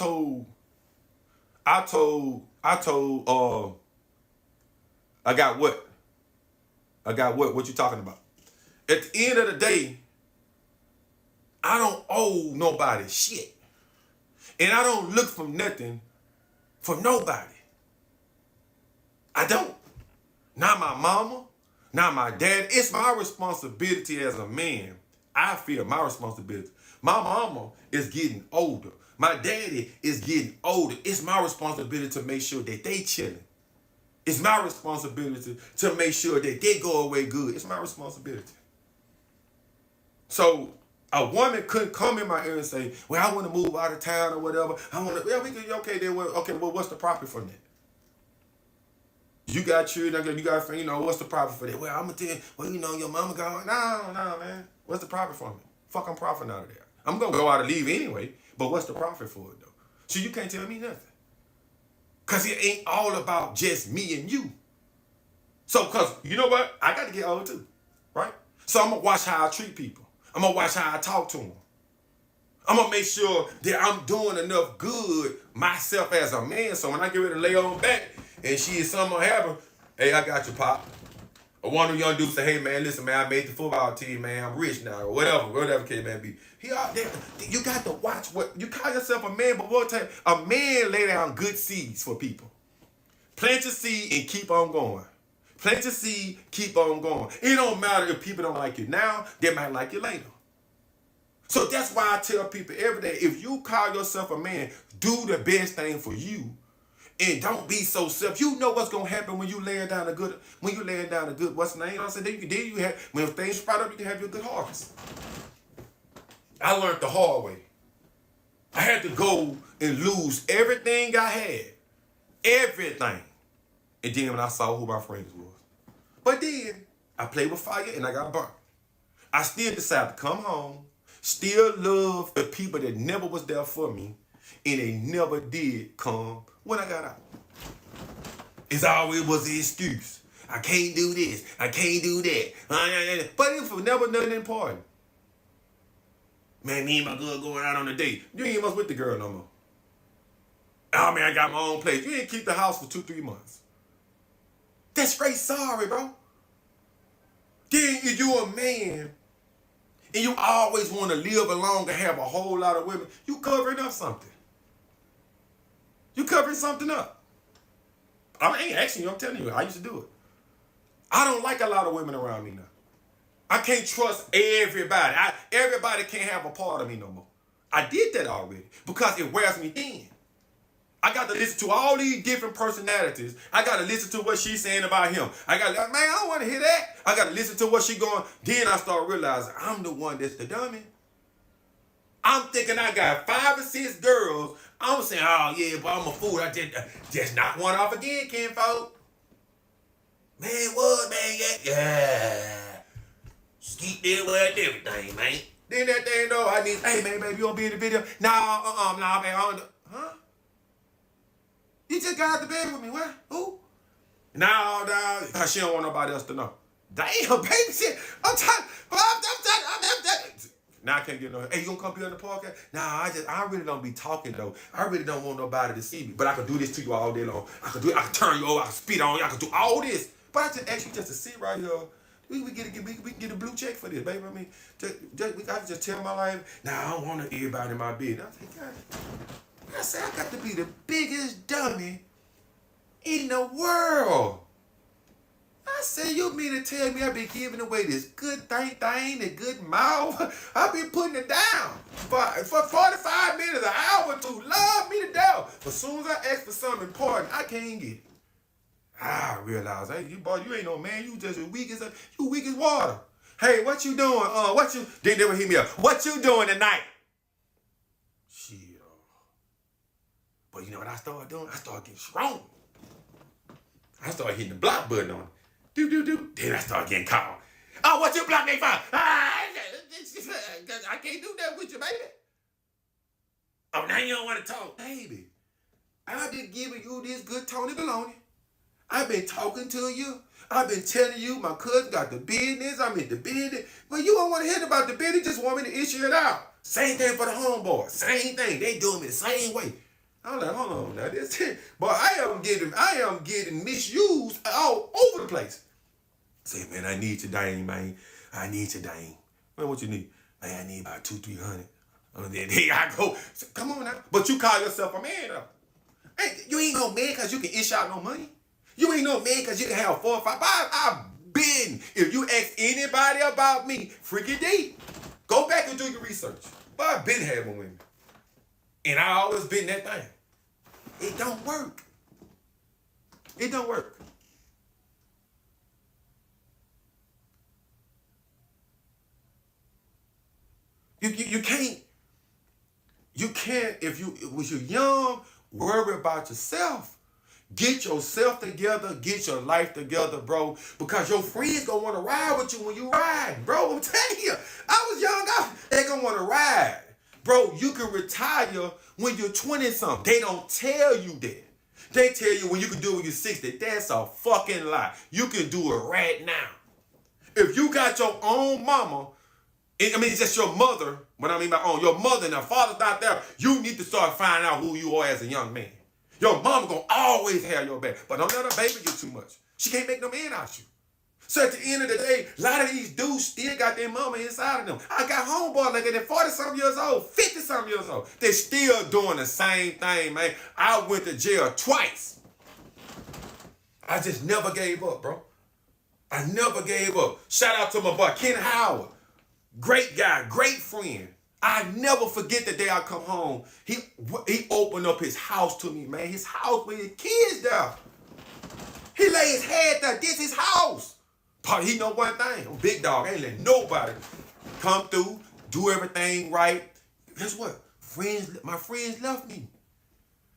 got what? What you talking about? At the end of the day, I don't owe nobody shit. And I don't look for nothing from nobody. I don't. Not my mama, not my dad. It's my responsibility as a man. I feel my responsibility. My mama is getting older. My daddy is getting older. It's my responsibility to make sure that they chilling. It's my responsibility to make sure that they go away good. It's my responsibility. So a woman couldn't come in my ear and say, well, I want to move out of town or whatever. I want to, well, we can, okay, then, well, what's the profit from that? You got children, you got, what's the profit for that? Well, I'm going to tell you, well, your mama going, no, man. What's the profit from it? Fuck, I'm profiting out of there. I'm going to go out and leave anyway, but what's the profit for it, though? So you can't tell me nothing. Because it ain't all about just me and you. So, because, you know what? I got to get old, too, right? So I'm going to watch how I treat people. I'm going to watch how I talk to them. I'm going to make sure that I'm doing enough good myself as a man, so when I get ready to lay on back and she is something happen, hey, I got you, Pop. Or one of the young dudes say, hey, man, listen, man, I made the football team, man. I'm rich now, or whatever case may be. He out there, you got to watch what, you call yourself a man, but what time? A man lay down good seeds for people. Plant your seed and keep on going. Plant your seed, keep on going. It don't matter if people don't like you now, they might like you later. So that's why I tell people every day, if you call yourself a man, do the best thing for you. And don't be so self. You know what's gonna happen when you laying down a good, what's the name? I said, then you have, when things sprout up, you can have your good harvest. I learned the hard way. I had to go and lose everything I had. Everything. And then when I saw who my friends was. But then I played with fire and I got burnt. I still decided to come home, still love the people that never was there for me, and they never did come when I got out. It's always was the excuse. I can't do this. I can't do that. But it was never nothing important. Man, me and my girl going out on a date. You ain't much with the girl no more. Oh, man, I got my own place. You ain't keep the house for 2-3 months. That's straight sorry, bro. Then if you a man and you always want to live alone and have a whole lot of women, you covering up something. You covering something up. I ain't asking you, I'm telling you, I used to do it. I don't like a lot of women around me now. I can't trust everybody. Everybody can't have a part of me no more. I did that already because it wears me thin. I got to listen to all these different personalities. I got to listen to what she's saying about him. I don't want to hear that. I got to listen to what she going. Then I start realizing I'm the one that's the dummy. I'm thinking I got 5 or 6 girls. I'm saying, oh yeah, but I'm a fool. I just knock one off again, kinfolk. Man, what, man? Yeah. Skeet there with everything, man. Then that thing though, I need, hey man, baby, you wanna be in the video? Nah, man, I don't. Huh? You just got out the bed with me, what? Who? No, cause she don't want nobody else to know. Damn, baby, shit. I'm tired. Now I can't get no. Hey, you gonna come be on the podcast? Nah, I really don't be talking though. I really don't want nobody to see me. But I can do this to you all day long. I can do it. I can turn you over. I can spit on you. I can do all this. But I just ask you just to sit right here. We can get a blue check for this, baby. I mean, I can just tell my life. Nah, I don't want everybody in my bed. I think, God, I said I got to be the biggest dummy in the world. I said, you mean to tell me I been giving away this good thing, the good mouth? I been putting it down for 45 minutes, an hour to love me to death. But as soon as I ask for something important, I can't get it. I realize, hey, you ain't no man. You just weak as water. Hey, what you doing? They never hit me up. What you doing tonight? Shit. But you know what I started doing? I started getting strong. I started hitting the block button on it. Do. Then I started getting called. Oh, what you block me for? I can't do that with you, baby. Oh, now you don't want to talk. Baby, I've been giving you this good Tony baloney. I've been talking to you. I've been telling you my cousin got the business. I'm in the business. But you don't want to hear about the business. Just want me to issue it out. Same thing for the homeboys. Same thing. They doing me the same way. I'm like, hold on now, this it. But I am getting misused all over the place. Say, man, I need you, Dane, man. I need you, Dane. Man, what you need? Man, I need about 200-300. And then here I go. So, come on now. But you call yourself a man, though. Hey, you ain't no man because you can issue out no money. You ain't no man because you can have 4 or 5. I've been. If you ask anybody about me, freaky deep. Go back and do your research. But I've been having women. And I always been that thing. It don't work. It don't work. You can't, if you're young, worry about yourself. Get yourself together, get your life together, bro. Because your friends gonna want to ride with you when you ride, bro. I'm telling you. I was young, they gonna want to ride. Bro, you can retire when you're 20-something. They don't tell you that. They tell you when you can do it when you're 60. That's a fucking lie. You can do it right now. If you got your own mama, it's just your mother, what I mean by own, your mother and her father's not there, you need to start finding out who you are as a young man. Your mama gonna always have your back. But don't let her baby you too much. She can't make no man out you. So at the end of the day, a lot of these dudes still got their mama inside of them. I got homeboys like that, they're 40-something years old, 50-something years old. They still doing the same thing, man. I went to jail twice. I just never gave up, bro. I never gave up. Shout out to my boy, Ken Howard. Great guy, great friend. I never forget the day I come home. He opened up his house to me, man. His house with his kids there. He lay his head there. This his house. But he know one thing. I'm big dog. I ain't let nobody come through, do everything right. Guess what? My friends left me.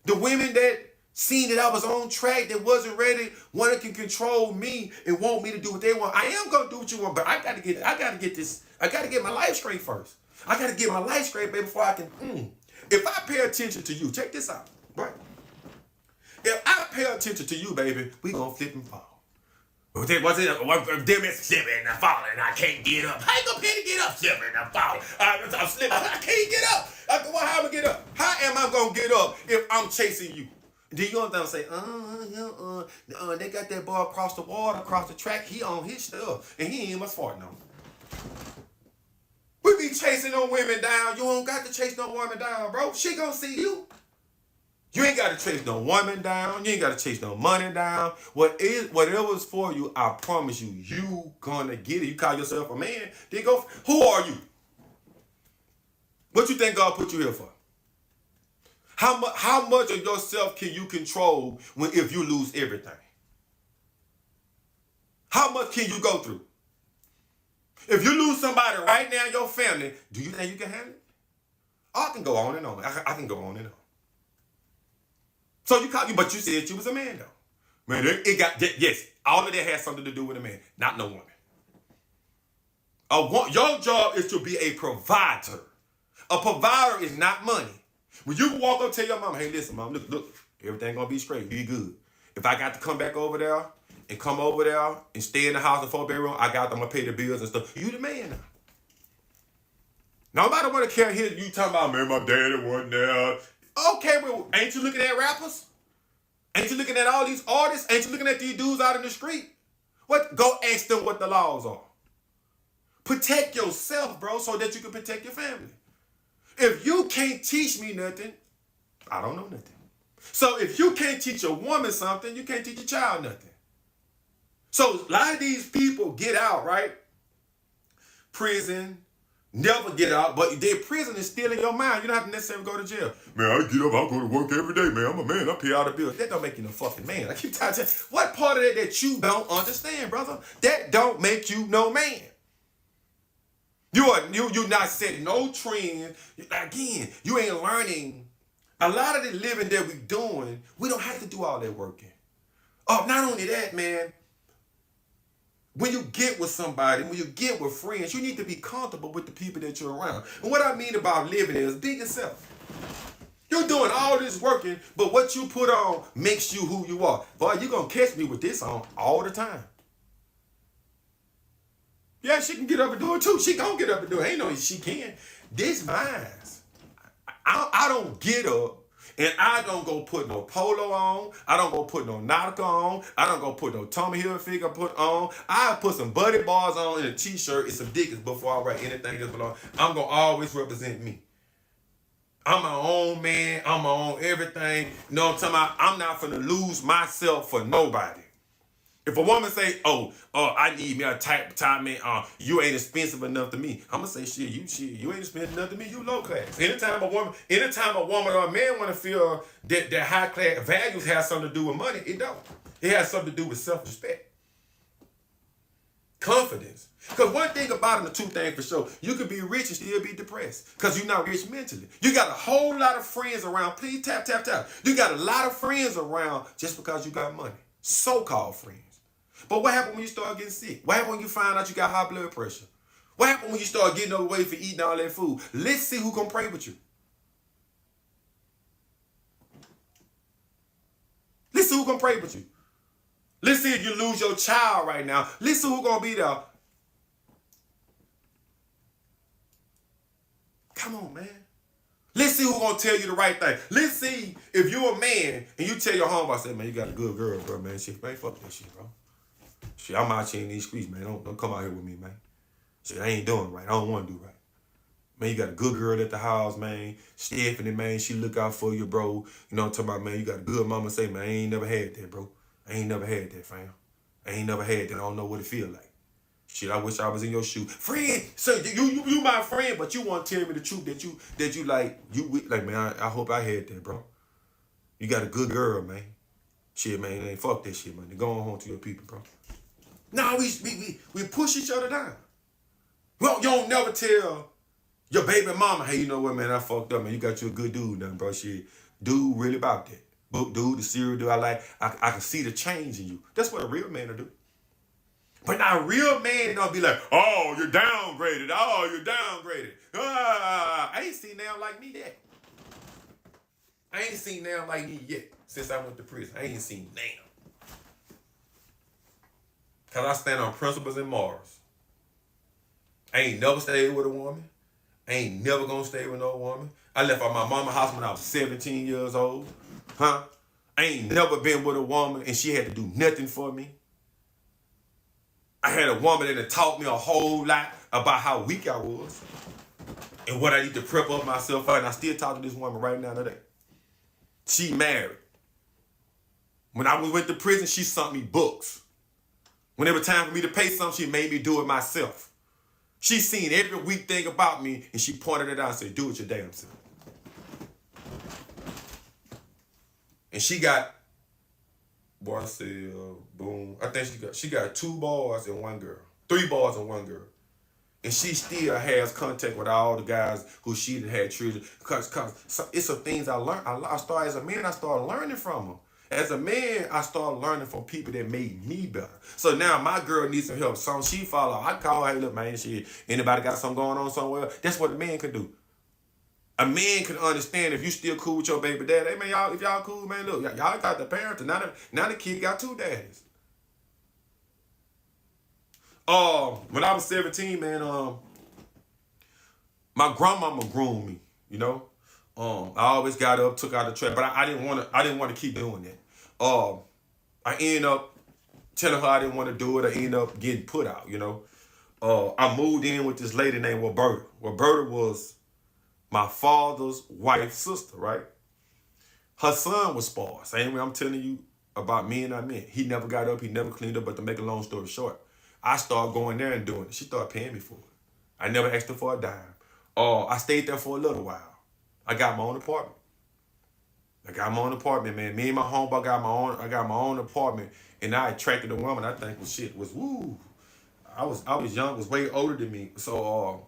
The women that seen that I was on track, that wasn't ready, wanted to control me and want me to do what they want. I am gonna do what you want, but I gotta get my life straight first. I gotta get my life straight, baby, before I can. If I pay attention to you, check this out, right? If I pay attention to you, baby, we gonna flip and fall. Them is slipping and falling, I can't get up. How you gonna pay to get up, slipping and falling? I'm slipping, I can't get up. How am I gonna get up? How am I gonna get up if I'm chasing you? Then you gonna say, they got that boy across the water, across the track, he on his stuff, and he ain't much farting on. We be chasing no women down. You don't got to chase no woman down, bro. She gonna see you. You ain't got to chase no woman down. You ain't got to chase no money down. Whatever's for you, I promise you, you gonna get it. You call yourself a man, then go, who are you? What you think God put you here for? How much of yourself can you control if you lose everything? How much can you go through? If you lose somebody right now in your family, do you think you can handle it? Oh, I can go on and on. I can go on and on. So you caught you, but you said you was a man though. Man, yes, all of that has something to do with a man, not no woman. Your job is to be a provider. A provider is not money. When you walk up to your mama, hey, listen, mom, look, everything gonna be straight. Be good. If I got to come back over there and come over there and stay in the house in 4-bedroom, I'm gonna pay the bills and stuff. You the man now. Nobody wanna care here. You talking about, man, my daddy wasn't there. Okay, well, ain't you looking at rappers? Ain't you looking at all these artists? Ain't you looking at these dudes out in the street? What? Go ask them what the laws are. Protect yourself, bro, so that you can protect your family. If you can't teach me nothing, I don't know nothing. So if you can't teach a woman something, you can't teach a child nothing. So a lot of these people get out, right? Prison, never get out, but their prison is still in your mind. You don't have to necessarily go to jail. Man, I get up, I go to work every day, man. I'm a man, I pay all the bills. That don't make you no fucking man. I keep telling you, what part of that you don't understand, brother? That don't make you no man. You're not setting no trends. Again, you ain't learning. A lot of the living that we doing, we don't have to do all that working. Oh, not only that, man. When you get with somebody, when you get with friends, you need to be comfortable with the people that you're around. And what I mean about living is be yourself. You're doing all this working, but what you put on makes you who you are. Boy, you're going to catch me with this on all the time. Yeah, she can get up and do it too. She gonna get up and do it. Ain't no she can. This mine. I don't get up and I don't go put no polo on. I don't go put no Nautica on. I don't go put no Tommy Hilfiger put on. I put some Buddy Bars on and a t-shirt and some Dickies before I write anything that's belong. I'm gonna always represent me. I'm my own man. I'm my own everything. You know what I'm talking about? I'm not finna lose myself for nobody. If a woman say, oh, I need me a type man, you ain't expensive enough to me. I'm gonna say, you ain't expensive enough to me, you low class. Anytime a woman or a man wanna feel that high class values have something to do with money, it don't. It has something to do with self-respect. Confidence. Because one thing about it, the two things for sure, you can be rich and still be depressed because you're not rich mentally. You got a whole lot of friends around. Please tap. You got a lot of friends around just because you got money. So-called friends. But what happened when you start getting sick? What happened when you find out you got high blood pressure? What happened when you start getting away for eating all that food? Let's see who can pray with you. Let's see who can pray with you. Let's see if you lose your child right now. Let's see who's going to be there. Come on, man. Let's see who's going to tell you the right thing. Let's see if you're a man and you tell your homeboy, say, man, you got a good girl, bro, man. Shit, man, fuck that shit, bro. Shit, I'm out here in these streets, man. Don't come out here with me, man. Shit, I ain't doing right. I don't want to do right. Man, you got a good girl at the house, man. Stephanie, man, she look out for you, bro. You know what I'm talking about, man. You got a good mama. Say, man, I ain't never had that, bro. I ain't never had that, fam. I ain't never had that. I don't know what it feel like. Shit, I wish I was in your shoe. Friend, so you my friend, but you want to tell me the truth that you like, man, I hope I had that, bro. You got a good girl, man. Shit, man, ain't fuck that shit, man. Go on home to your people, bro. No, we push each other down. Well, you don't never tell your baby mama, hey, you know what, man, I fucked up, man. You got you a good dude done, bro. Shit, dude really about that. Dude, the serial dude I like, I can see the change in you. That's what a real man will do. But now a real man don't be like, oh, you're downgraded. Oh, you're downgraded. I ain't seen them like me yet. I ain't seen them like me yet since I went to prison. I ain't seen them. Because I stand on principles and morals. I ain't never stayed with a woman. I ain't never gonna stay with no woman. I left out my mama's house when I was 17 years old. I ain't never been with a woman and she had to do nothing for me. I had a woman that had taught me a whole lot about how weak I was and what I need to prep up myself for. And I still talk to this woman right now today. She married. When I went to prison, she sent me books. Whenever time for me to pay something, she made me do it myself. She seen every weak thing about me and she pointed it out and said, do it your damn self. And she got, boy, I said, boom. I think she got 2 boys and 1 girl. 3 boys and 1 girl. And she still has contact with all the guys who she had children. Because it's some things I learned. I started as a man, I started learning from them. As a man, I started learning from people that made me better. So now my girl needs some help. So she follow. I call her, hey, look, man, shit. Anybody got something going on somewhere? That's what a man can do. A man can understand if you still cool with your baby dad. Hey, man, y'all, if y'all cool, man, look, y'all got the parents. Now the kid got two daddies. When I was 17, man, my grandmama groomed me, you know. I always got up, took out the trash, but I didn't want to keep doing that. I ended up telling her I didn't want to do it. I ended up getting put out, you know. I moved in with this lady named Roberta. Roberta was my father's wife's sister, right? Her son was spoiled. Same way I'm telling you about me and I met. He never got up, he never cleaned up, but to make a long story short, I started going there and doing it. She started paying me for it. I never asked her for a dime. I stayed there for a little while. I got my own apartment. Man. Me and my homeboy I got my own apartment, and I attracted a woman I think was woo. I was young, was way older than me. So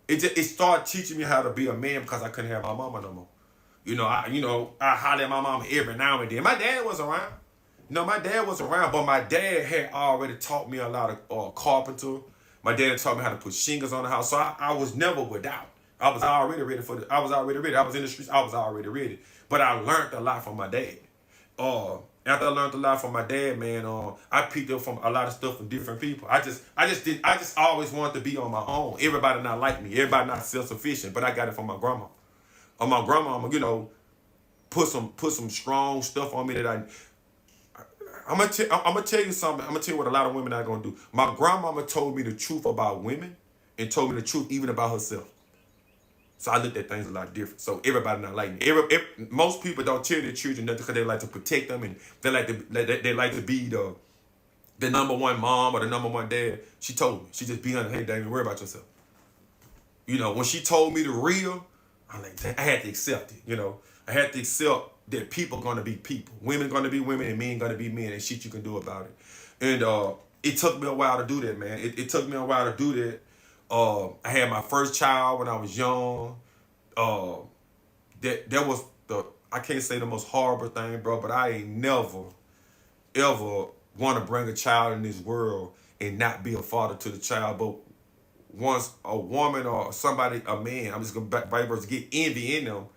it started teaching me how to be a man because I couldn't have my mama no more. I holler at my mama every now and then. My dad was around. My dad was around, but my dad had already taught me a lot of carpenter. My dad taught me how to put shingles on the house, so I was never without. I was already ready. I was in the streets. I was already ready. But I learned a lot from my dad. After I learned a lot from my dad, man, I picked up from a lot of stuff from different people. I just always wanted to be on my own. Everybody not like me. Everybody not self-sufficient. But I got it from my grandma. My grandma, put some strong stuff on me that I'm gonna tell you something. I'm gonna tell you what a lot of women are gonna do. My grandmama told me the truth about women and told me the truth even about herself. So I looked at things a lot different. So everybody not like me. Most people don't tell their children nothing because they like to protect them and they like to be the number one mom or the number one dad. She told me. She just be honest. Hey, David, worry about yourself. When she told me the real, I'm like, I had to accept it. I had to accept that people gonna be people. Women gonna be women and men gonna be men, and shit you can do about it. And it took me a while to do that, man. It took me a while to do that. I had my first child when I was young. That was I can't say the most horrible thing, bro, but I ain't never, ever want to bring a child in this world and not be a father to the child. But once a woman or somebody, a man, I'm just going to get envy in them,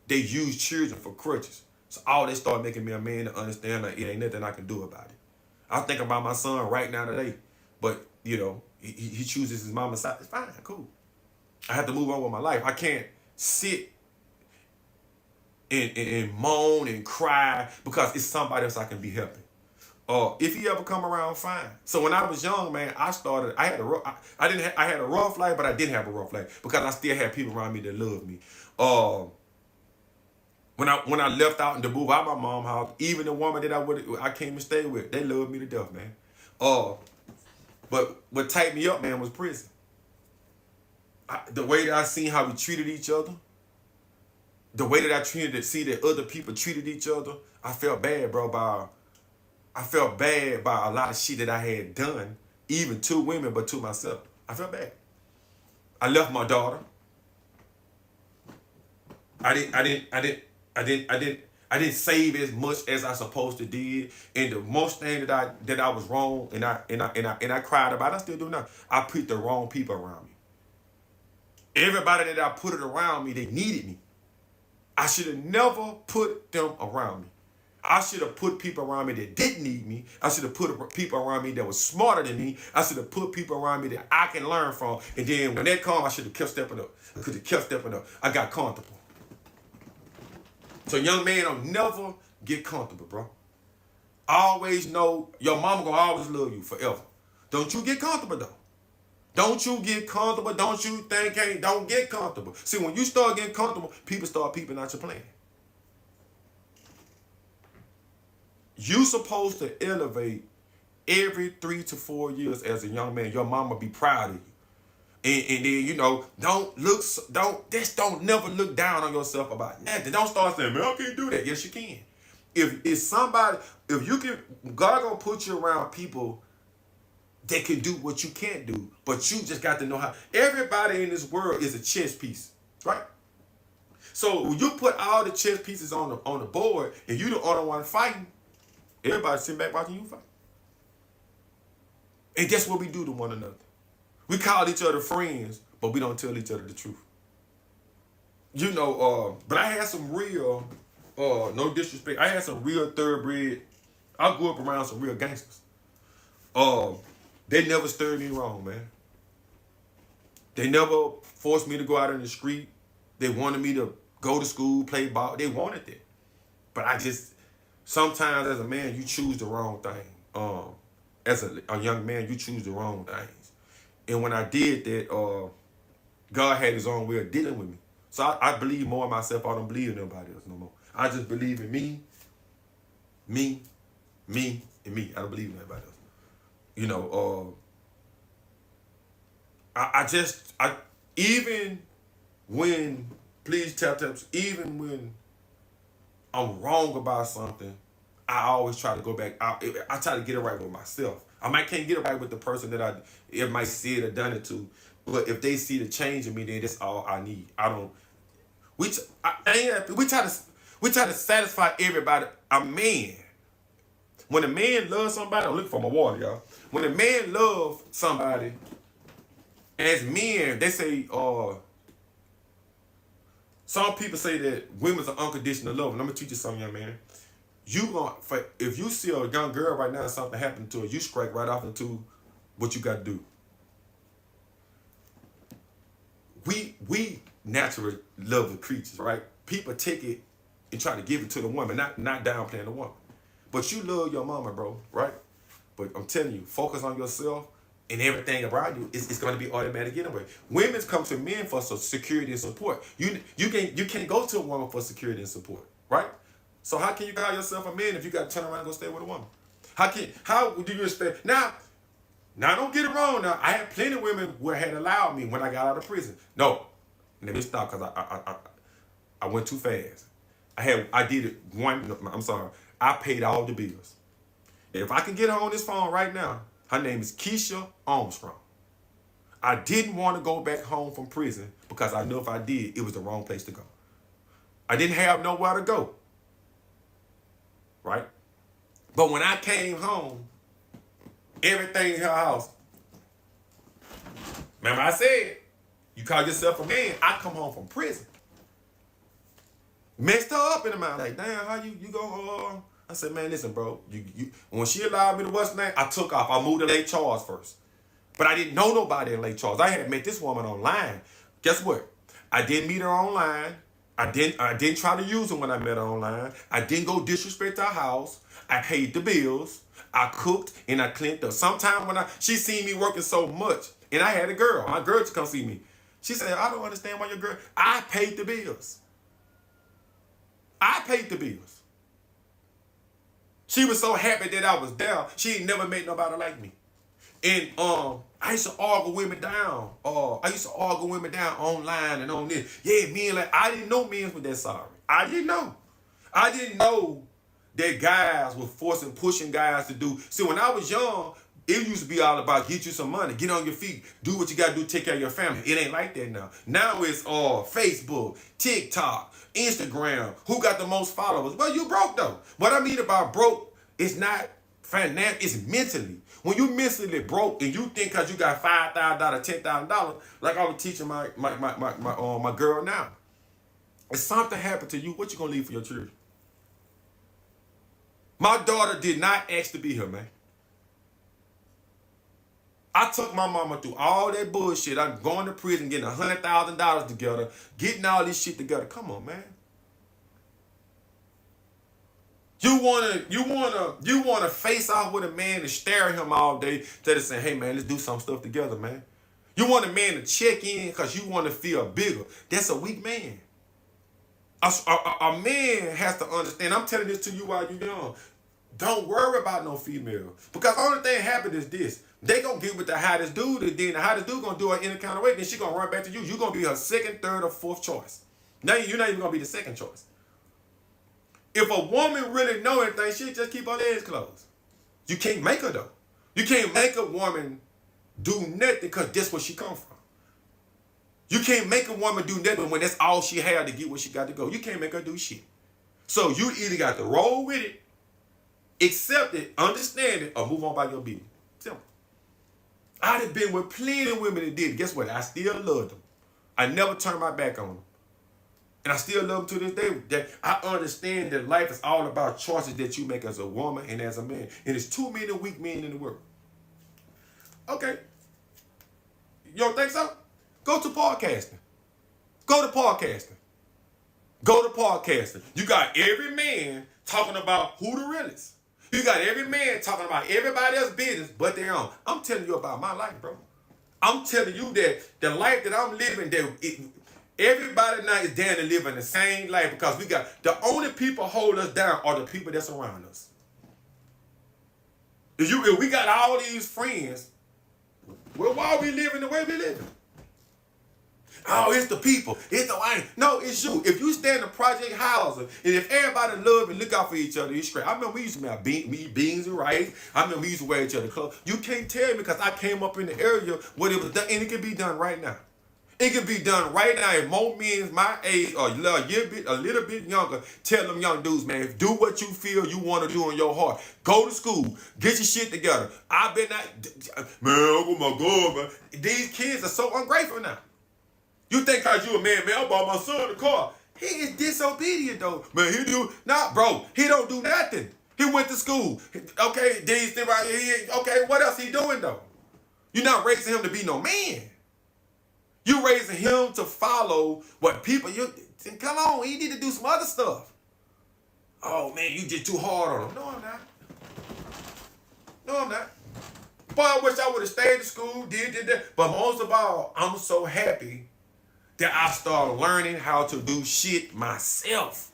they use children for crutches. So all they start making me a man to understand that it ain't nothing I can do about it. I think about my son right now today, but, he chooses his mama's side. It's fine, cool. I have to move on with my life. I can't sit and moan and cry because it's somebody else I can be helping. If he ever come around, fine. So when I was young, man, I had a rough life, but I didn't have a rough life because I still had people around me that loved me. When I left out and to move out my mom's house, even the woman that I came and stayed with, they loved me to death, man. But what tightened me up, man, was prison. The way that I seen how we treated each other, the way that I see that other people treated each other, I felt bad, bro. I felt bad by a lot of shit that I had done, even to women, but to myself. I felt bad. I left my daughter. I didn't save as much as I supposed to did, and the most thing that I was wrong, and I cried about. I still do now. I put the wrong people around me. Everybody that I put it around me, they needed me. I should have never put them around me. I should have put people around me that didn't need me. I should have put people around me that was smarter than me. I should have put people around me that I can learn from. And then when that comes, I should have kept stepping up. I could have kept stepping up. I got comfortable. So young man, don't never get comfortable, bro. Always know your mama gonna always love you forever. Don't you get comfortable, though. Don't you get comfortable. Don't you think, hey, don't get comfortable. See, when you start getting comfortable, people start peeping out your plan. You supposed to elevate every 3 to 4 years as a young man. Your mama be proud of you. And then, don't never look down on yourself about nothing. Don't start saying, man, I can't do that. Yes, you can. If you can, God gonna put you around people that can do what you can't do, but you just got to know how. Everybody in this world is a chess piece, right? So when you put all the chess pieces on the board and you the only one fighting, everybody sitting back watching you fight. And guess what we do to one another? We call each other friends, but we don't tell each other the truth. You know, but I had some real, no disrespect, I had some real thoroughbred. I grew up around some real gangsters. They never stirred me wrong, man. They never forced me to go out in the street. They wanted me to go to school, play ball. They wanted that. But I just, sometimes as a man, you choose the wrong thing. As a young man, you choose the wrong things. And when I did that, God had his own way of dealing with me. So I believe more in myself. I don't believe in nobody else no more. I just believe in me, and me. I don't believe in anybody else. You know, even when, please tap, even when I'm wrong about something, I always try to go back. I try to get it right with myself. I might can't get it right with the person that it might see it or done it to, but if they see the change in me, then that's all I need. I don't. We try to satisfy everybody. A man. When a man loves somebody, I'm looking for my water, y'all. When a man loves somebody, as men, they say, some people say that women's are unconditional love. And I'm gonna teach you something, young man. If you see a young girl right now and something happened to her, you strike right off into what you got to do. We naturally love the creatures, right? People take it and try to give it to the woman, not downplaying the woman. But you love your mama, bro, right? But I'm telling you, focus on yourself and everything around you. It's going to be automatic anyway. Women come to men for security and support. You can't go to a woman for security and support, right? So how can you call yourself a man if you got to turn around and go stay with a woman? How do you expect? Now don't get it wrong. Now I had plenty of women who had allowed me when I got out of prison. No, let me stop because I went too fast. I did it one. I'm sorry. I paid all the bills. If I can get her on this phone right now, her name is Keisha Armstrong. I didn't want to go back home from prison because I knew if I did, it was the wrong place to go. I didn't have nowhere to go. Right? But when I came home, everything in her house. Remember I said, you call yourself a man, I come home from prison. Messed her up in the mind. Like, damn, how you go? I said, man, listen, bro. When she allowed me to what's name, I took off. I moved to Lake Charles first. But I didn't know nobody in Lake Charles. I had met this woman online. Guess what? I didn't meet her online. I didn't try to use her when I met her online. I didn't go disrespect her house. I paid the bills. I cooked and I cleaned up. Sometime when she seen me working so much, and I had a girl. My girl to come see me. She said, I don't understand why your girl. I paid the bills. I paid the bills. She was so happy that I was there. She ain't never met nobody like me. And I used to argue women down. I used to argue women down online and on this. Yeah, men like I didn't know men were that sorry. I didn't know. I didn't know that guys were pushing guys to do. See, when I was young, it used to be all about get you some money, get on your feet, do what you got to do, take care of your family. It ain't like that now. Now it's Facebook, TikTok, Instagram. Who got the most followers? Well, you broke though. What I mean about broke is not financial, it's mentally. When you mentally broke and you think because you got $5,000, $10,000, like I was teaching my girl now. If something happened to you, what you gonna leave for your children? My daughter did not ask to be here, man. I took my mama through all that bullshit. I'm going to prison, getting $100,000 together, getting all this shit together. Come on, man. You wanna face off with a man and stare at him all day, instead of saying, hey man, let's do some stuff together, man. You want a man to check in because you want to feel bigger. That's a weak man. A man has to understand. I'm telling this to you while you're young. Don't worry about no female. Because the only thing happened is this. They gonna get with the hottest dude, and then the hottest dude gonna do her any kind of way. Then she gonna run back to you. You gonna be her second, third, or fourth choice. Now you're not even gonna be the second choice. If a woman really know anything, she'll just keep her legs closed. You can't make her though. You can't make a woman do nothing because that's where she come from. You can't make a woman do nothing when that's all she had to get where she got to go. You can't make her do shit. So you either got to roll with it, accept it, understand it, or move on by your business. Simple. I done been with plenty of women that did it. Guess what? I still love them. I never turned my back on them. And I still love them to this day. That I understand that life is all about choices that you make as a woman and as a man. And there's too many weak men in the world. Okay. You don't think so? Go to podcasting. Go to podcasting. Go to podcasting. You got every man talking about who the realest. You got every man talking about everybody else's business but their own. I'm telling you about my life, bro. I'm telling you that the life that I'm living, everybody now is down to live in the same life because we got the only people hold us down are the people that's around us. If we got all these friends, well, why are we living the way we living? Oh, it's the people. It's the wine. No, it's you. If you stay in the project housing, and if everybody love and look out for each other, it's great. I remember we used to have beans and rice. I remember we used to wear each other clothes. You can't tell me because I came up in the area where it was done, and it can be done right now. It can be done right now. If more men my age or a little bit younger, tell them young dudes, man, do what you feel you want to do in your heart. Go to school. Get your shit together. I've been man, oh my God, man. These kids are so ungrateful now. You think cause you a man, I bought my son a car. He is disobedient though. Man, he do, nah, bro, he don't do nothing. He went to school. Okay, these things right here. Okay, what else he doing though? You're not raising him to be no man. You raising him to follow what people, come on, he need to do some other stuff. Oh man, you just too hard on him. No, I'm not. No, I'm not. Boy, I wish I would have stayed in school, did that. But most of all, I'm so happy that I started learning how to do shit myself.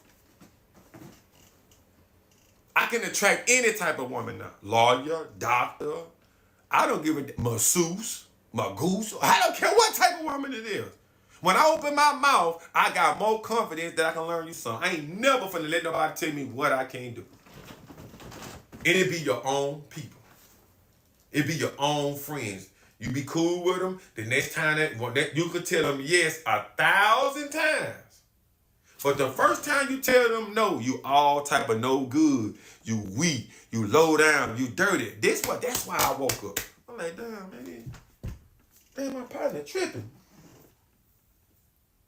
I can attract any type of woman now. Lawyer, doctor, I don't give a masseuse, my goose. I don't care what type of woman it is. When I open my mouth, I got more confidence that I can learn you something. I ain't never finna let nobody tell me what I can't do. And it be your own people. It be your own friends. You be cool with them. The next time that you could tell them yes 1,000 times. But the first time you tell them no, you all type of no good. You weak. You low down. You dirty. That's why I woke up. I'm like, damn, man. Damn, my partner tripping.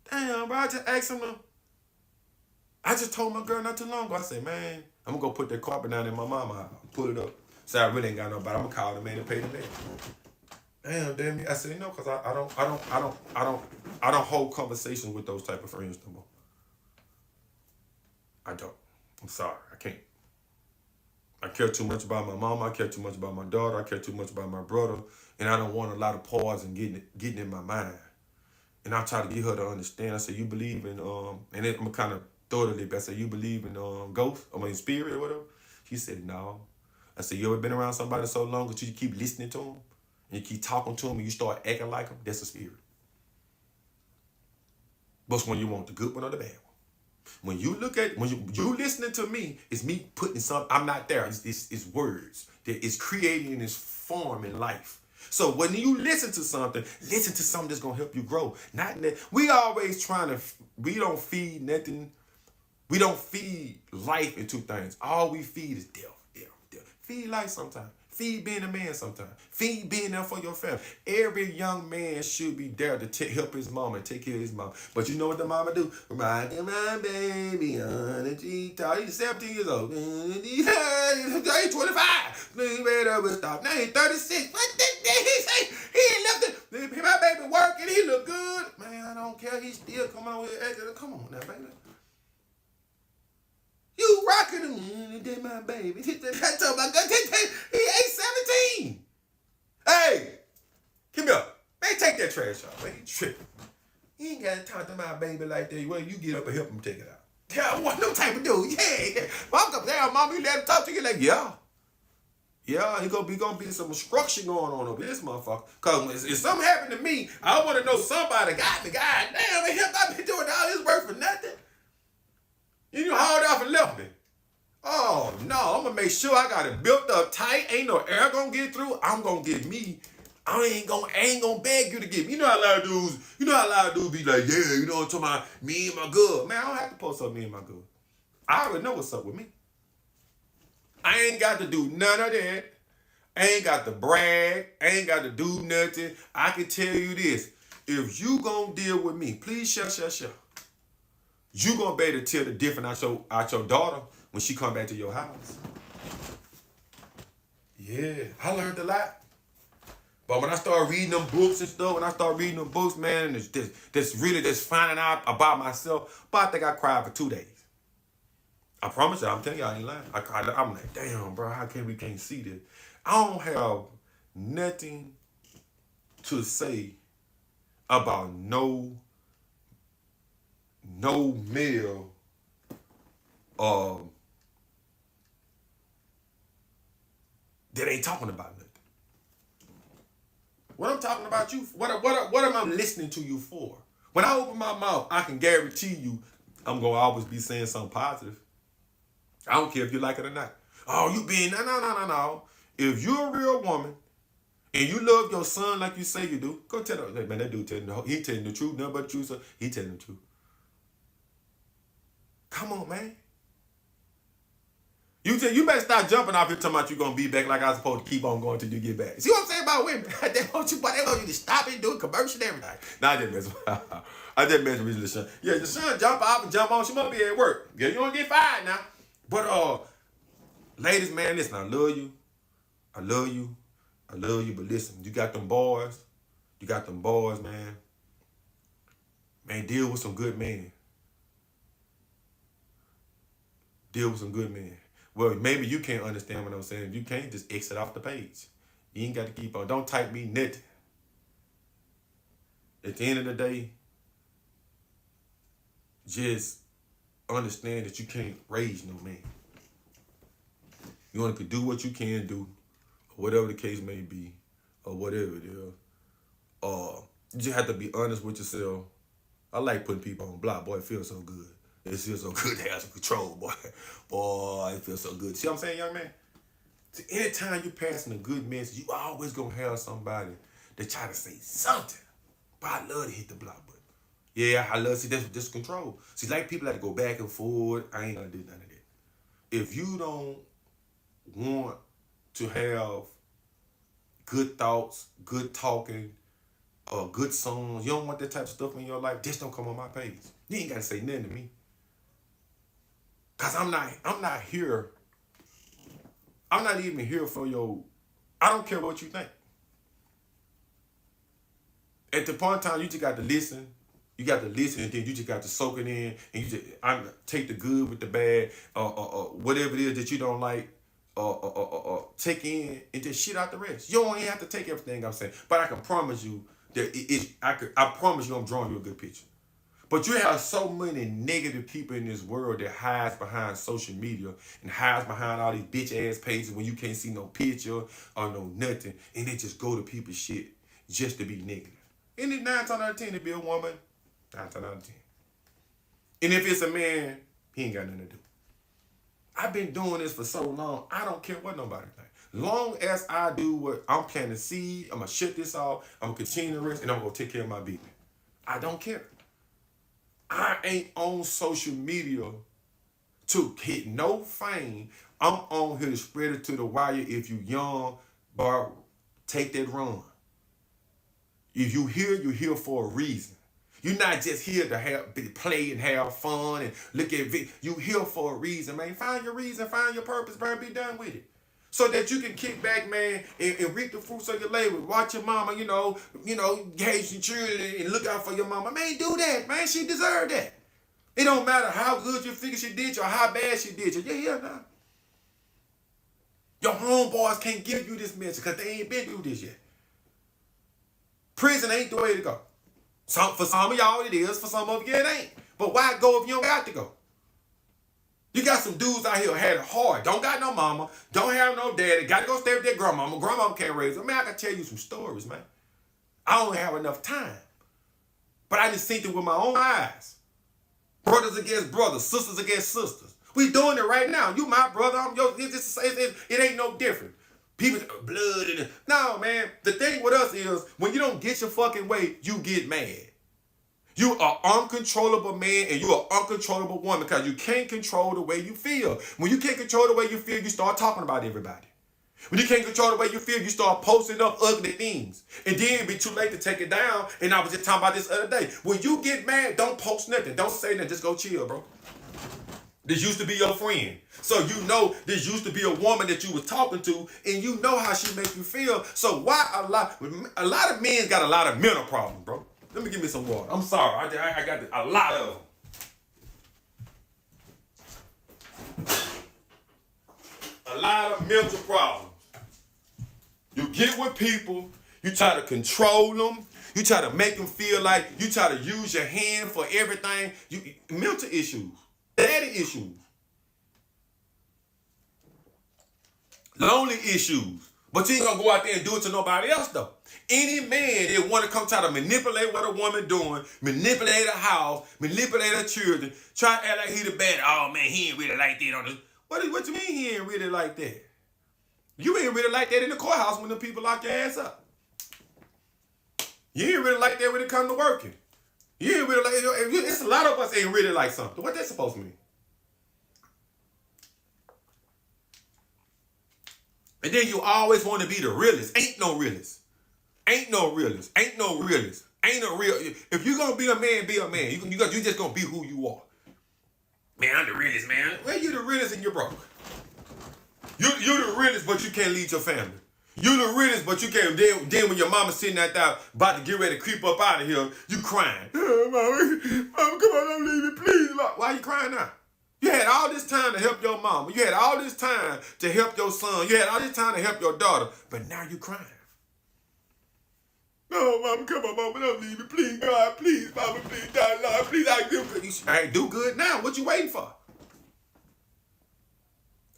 Damn, bro. I just asked him I just told my girl not too long ago. I said, man, I'm gonna go put that carpet down in my mama's house. Pull it up. So I really ain't got nobody. I'm gonna call the man and pay the man. Damn it. I said, no, because I don't hold conversations with those type of friends no more. I don't. I'm sorry. I can't. I care too much about my mama. I care too much about my daughter. I care too much about my brother. And I don't want a lot of pause and getting in my mind. And I try to get her to understand. I said, you believe in, and then I'm kind of throw it a little bit. I said, you believe in ghosts? Spirit or whatever? She said, no. I said, you ever been around somebody so long that you keep listening to them? And you keep talking to them and you start acting like them? That's a spirit. But when you want the good one or the bad one. When you listening to me, it's me putting something, I'm not there. It's words that is creating and is forming life. So when you listen to something that's going to help you grow. We always we don't feed nothing. We don't feed life into things. All we feed is death. Feed life sometimes. Feed being a man sometimes. Feed being there for your family. Every young man should be there to help his mama and take care of his mama. But you know what the mama do? Rocking my baby on the G-top. He's 17 years old. He's 25. He better stop. Now he's 36. What the he say? He ain't left it. My baby working. He look good. Man, I don't care. He's still coming over here acting. Come on now, baby. You rocking him. Did my baby. He ain't 17. Hey, come here. Man, take that trash off. Man, you tripping. You ain't got to talk to my baby like that. Well, you get up and help him take it out. Yeah, I want no type of dude. Yeah. Mom, damn, mama, you let him talk to you like, yeah. Yeah, he gonna be some instruction going on over this motherfucker. Cause if something happened to me, I want to know somebody got me. God damn, I've been doing all this work for nothing. You hauled off and left me. Oh no, I'm gonna make sure I got it built up tight. Ain't no air gonna get through. I'm gonna get me. I ain't gonna beg you to get me. You know how a lot of dudes, be like, yeah, you know what I'm talking about, me and my girl. Man, I don't have to post up me and my girl. I already know what's up with me. I ain't got to do none of that. I ain't got to brag. I ain't got to do nothing. I can tell you this. If you gonna deal with me, please shut. You gonna be able to tell the difference out your daughter when she come back to your house. Yeah, I learned a lot. But when I start reading them books and stuff, man, that's finding out about myself. But I think I cried for 2 days. I promise you, I'm telling you, I ain't lying. I'm like, damn, bro, how come we can't see this? I don't have nothing to say about no male that ain't talking about nothing. What I'm talking about you, what am I listening to you for? When I open my mouth, I can guarantee you I'm going to always be saying something positive. I don't care if you like it or not. Oh, you being, no. If you're a real woman and you love your son like you say you do, go tell him, man, that dude he telling the truth, nothing but the truth, so he telling the truth. Come on, man. You better stop jumping off here talking about you gonna be back like I was supposed to keep on going till you get back. See what I'm saying about women? They want you to stop it, do a commercial and everything. Nah, I just mess with the son. Yeah, the son jump off and jump on. She must be at work. Yeah, you don't get fired now. But ladies, man, listen, I love you. But listen, you got them boys. Man. Man, deal with some good men. Well, maybe you can't understand what I'm saying. If you can't, just exit off the page. You ain't got to keep on. Don't type me nothing. At the end of the day, just understand that you can't raise no man. You only can do what you can do, or whatever the case may be, or whatever it is. You just have to be honest with yourself. I like putting people on block. Boy, it feels so good. It feels so good to have some control, boy. Boy, it feels so good. See what I'm saying, young man? See, anytime you're passing a good message, you always gonna have somebody that try to say something. But I love to hit the block button. Yeah, I love to see that's control. See, like people like to go back and forward. I ain't gonna do none of that. If you don't want to have good thoughts, good talking, good songs, you don't want that type of stuff in your life, just don't come on my page. You ain't gotta say nothing to me. Cause I'm not here. I'm not even here for I don't care what you think. At the point in time, you just got to listen. You got to listen, and then you just got to soak it in, and I take the good with the bad, whatever it is that you don't like, take in, and just shit out the rest. You don't even have to take everything I'm saying, but I can promise you that I promise you I'm drawing you a good picture. But you have so many negative people in this world that hides behind social media and hides behind all these bitch ass pages when you can't see no picture or no nothing, and they just go to people's shit just to be negative. And it's 9 times out of 10 to be a woman, 9 times out of 10. And if it's a man, he ain't got nothing to do. I've been doing this for so long, I don't care what nobody thinks. Long as I do what I'm planting seed, I'm gonna shut this off, I'm gonna continue the rest, and I'm gonna take care of my business. I don't care. I ain't on social media to hit no fame. I'm on here to spread it to the wire. If you young, boy, take that run. If you here for a reason. You're not just here to play and have fun and look at it. You here for a reason, man. Find your reason, find your purpose, man. Be done with it. So that you can kick back, man, and reap the fruits of your labor. Watch your mama, raise your children and look out for your mama. Man, do that, man. She deserved that. It don't matter how good you figure she did you or how bad she did you. Yeah, here now. Your homeboys can't give you this message because they ain't been through this yet. Prison ain't the way to go. For some of y'all it is, for some of you it ain't. But why go if you don't got to go? You got some dudes out here who had it hard. Don't got no mama. Don't have no daddy. Got to go stay with their grandmama. Grandmama can't raise them. Man, I can tell you some stories, man. I don't have enough time. But I just seen it with my own eyes. Brothers against brothers. Sisters against sisters. We doing it right now. You my brother, I'm yours. It ain't no different. People, blood in it. No, man. The thing with us is, when you don't get your fucking way, you get mad. You are uncontrollable man and you are uncontrollable woman because you can't control the way you feel. When you can't control the way you feel, you start talking about everybody. When you can't control the way you feel, you start posting up ugly things. And then it'd be too late to take it down. And I was just talking about this other day. When you get mad, don't post nothing. Don't say nothing. Just go chill, bro. This used to be your friend. So you know this used to be a woman that you was talking to, and you know how she makes you feel. So why a lot of men got a lot of mental problems, bro. Let me give me some water. I'm sorry. I got a lot of them. A lot of mental problems. You get with people, you try to control them, you try to make them feel like you try to use your hand for everything. Mental issues, daddy issues, lonely issues. But you ain't gonna go out there and do it to nobody else though. Any man that want to come try to manipulate what a woman doing, manipulate a house, manipulate her children, try to act like he the bad. Oh man, he ain't really like that on this. What you mean he ain't really like that? You ain't really like that in the courthouse when the people lock your ass up. You ain't really like that when it come to working. You ain't really like it. It's a lot of us ain't really like something. What that supposed to mean? And then you always want to be the realest. Ain't no realist. Ain't no realist. Ain't no realist. Ain't no real. If you gonna be a man, be a man. You just gonna be who you are. Man, I'm the realest, man. Well, you the realest and you're broke. You the realest, but you can't lead your family. You the realest, but you can't. Then when your mama's sitting out there about to get ready to creep up out of here, you crying. Oh, mama, come on, don't leave me, please. Why you crying now? You had all this time to help your mama. You had all this time to help your son. You had all this time to help your daughter. But now you crying. No, mama, come on, mama, don't leave me. Please, God, please, mama, please, God, Lord, please, I do good. I ain't do good now. What you waiting for?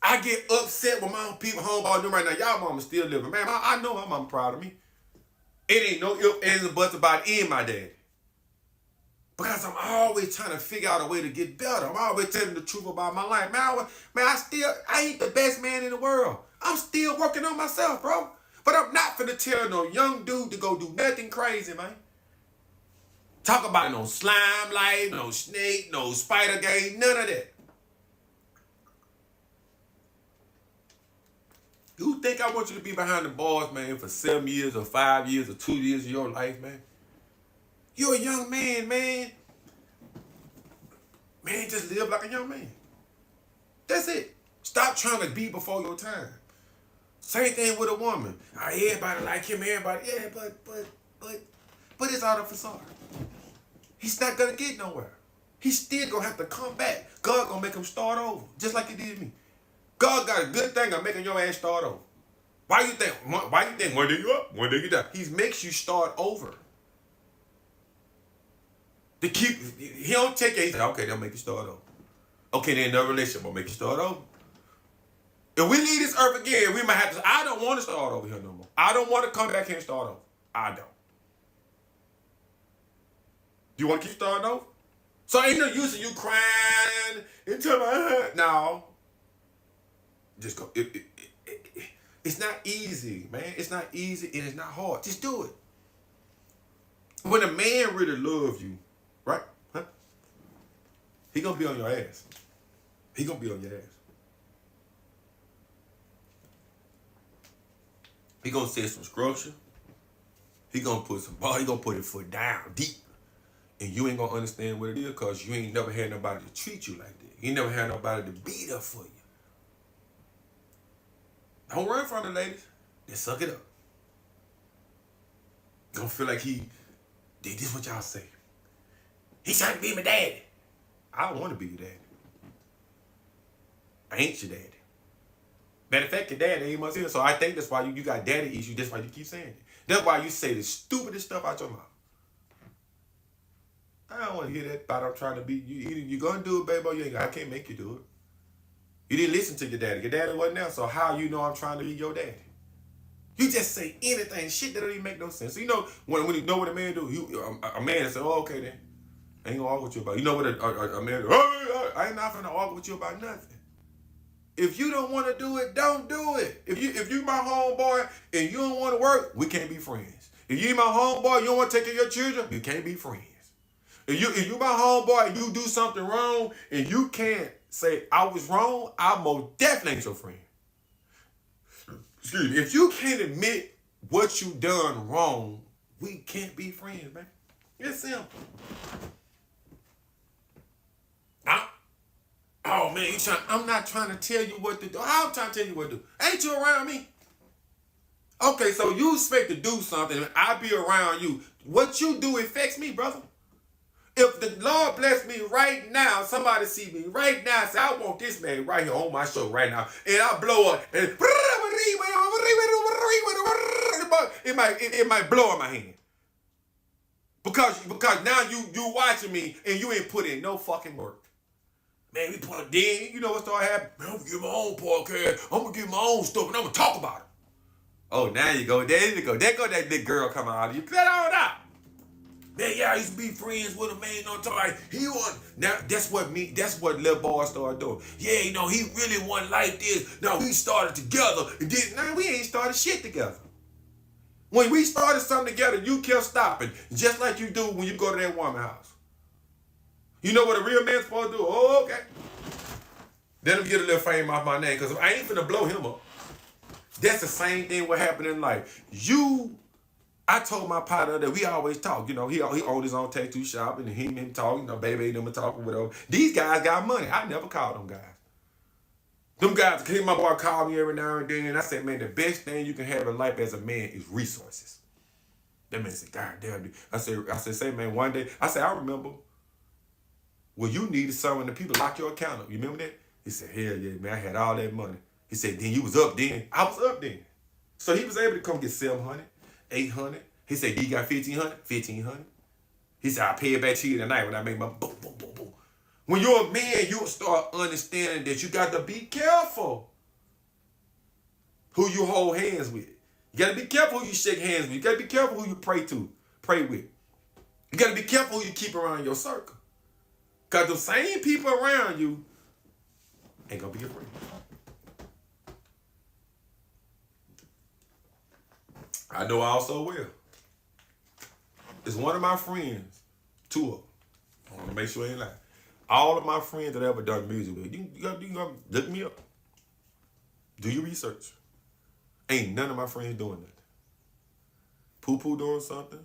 I get upset with my people home about them right now. Y'all mama still living. Man, I know my mama proud of me. It ain't no ifs, ands, and buts about it in my daddy. Because I'm always trying to figure out a way to get better. I'm always telling the truth about my life. I ain't the best man in the world. I'm still working on myself, bro. But I'm not finna tell no young dude to go do nothing crazy, man. Talk about no slime life, no snake, no spider game, none of that. You think I want you to be behind the bars, man, for 7 years or 5 years or 2 years of your life, man? You're a young man, man. Man, just live like a young man. That's it. Stop trying to be before your time. Same thing with a woman. Everybody like him, everybody. Yeah, but it's all a facade. He's not gonna get nowhere. He's still gonna have to come back. God gonna make him start over, just like he did me. God got a good thing of making your ass start over. Why you think one day you up, one day you down? He makes you start over. He don't take it. He say, okay, they'll make you start over. Okay, then another relationship will make you start over. If we leave this earth again, we might have to. I don't want to start over here no more. I don't want to come back here and start over. I don't. You want to keep starting over? So ain't no use of you crying into my head. No. Just go. It's not easy, man. It's not easy and it's not hard. Just do it. When a man really loves you, right? Huh? He gonna be on your ass. He gonna be on your ass. He gonna set some structure. He gonna put some ball. He gonna put his foot down deep. And you ain't gonna understand what it is because you ain't never had nobody to treat you like that. You ain't never had nobody to be there for you. Don't run from it, ladies. Just suck it up. Don't feel like he did this what y'all say. He's trying to be my daddy. I don't want to be your daddy. I ain't your daddy. Matter of fact, your daddy ain't much here. So I think that's why you got daddy issues. That's why you keep saying it. That's why you say the stupidest stuff out your mouth. I don't want to hear that about I'm trying to be. You gonna do it, baby, or you ain't. I can't make you do it. You didn't listen to your daddy. Your daddy wasn't there, so how you know I'm trying to be your daddy? You just say anything, shit that don't even make no sense. So you know when you know what a man do, a man say, oh, okay then. I ain't gonna argue with you about it. You know what a man do? I ain't not finna argue with you about nothing. If you don't want to do it, don't do it. If you my homeboy and you don't want to work, we can't be friends. If you my homeboy, you don't want to take care of your children, we can't be friends. If you my homeboy and you do something wrong and you can't say I was wrong, I most definitely ain't your friend. Excuse me. If you can't admit what you done wrong, we can't be friends, man. It's simple. Oh man, I'm not trying to tell you what to do. I'm trying to tell you what to do. Ain't you around me? Okay, so you expect to do something and I be around you. What you do affects me, brother. If the Lord bless me right now, somebody see me right now and say, I want this man right here on my show right now. And I blow up and it might blow in my hand. Because now you watching me and you ain't put in no fucking work. Man, we put then, you know what started happening? Man, I'm gonna get my own podcast. I'm gonna get my own stuff and I'm gonna talk about it. Oh, now you go. There you go. There go that big girl coming out of you. Cut on out. Man, yeah, I used to be friends with a man on top. He was now. That's what little boy started doing. Yeah, you know, he really wasn't like this. Now we started together, and then now we ain't started shit together. When we started something together, you kept stopping, just like you do when you go to that woman's house. You know what a real man's supposed to do? Oh, okay. Let him get a little fame off my name, because I ain't finna blow him up. That's the same thing what happened in life. I told my partner that we always talk. You know, he owned his own tattoo shop, and him talk, you know, baby them talking, whatever. These guys got money. I never called them guys. Them guys, my boy called me every now and then, and I said, man, the best thing you can have in life as a man is resources. That man said, God damn, dude. I said, say, man, one day, I remember when you needed something, the people lock your account up. You remember that? He said, hell yeah, man, I had all that money. He said, then you was up then. I was up then. So he was able to come get 700, 800. He said, you got 1,500, 1,500. He said, I'll pay it back to you tonight when I make my boom, boom, boom, boom. When you're a man, you'll start understanding that you got to be careful who you hold hands with. You got to be careful who you shake hands with. You got to be careful who you pray with. You got to be careful who you keep around your circle. Because the same people around you ain't going to be your friend. I know also well. It's one of my friends, two of them. I want to make sure I ain't lying. All of my friends that I ever done music with, you gotta look me up. Do your research. Ain't none of my friends doing nothing. Poo-Poo doing something.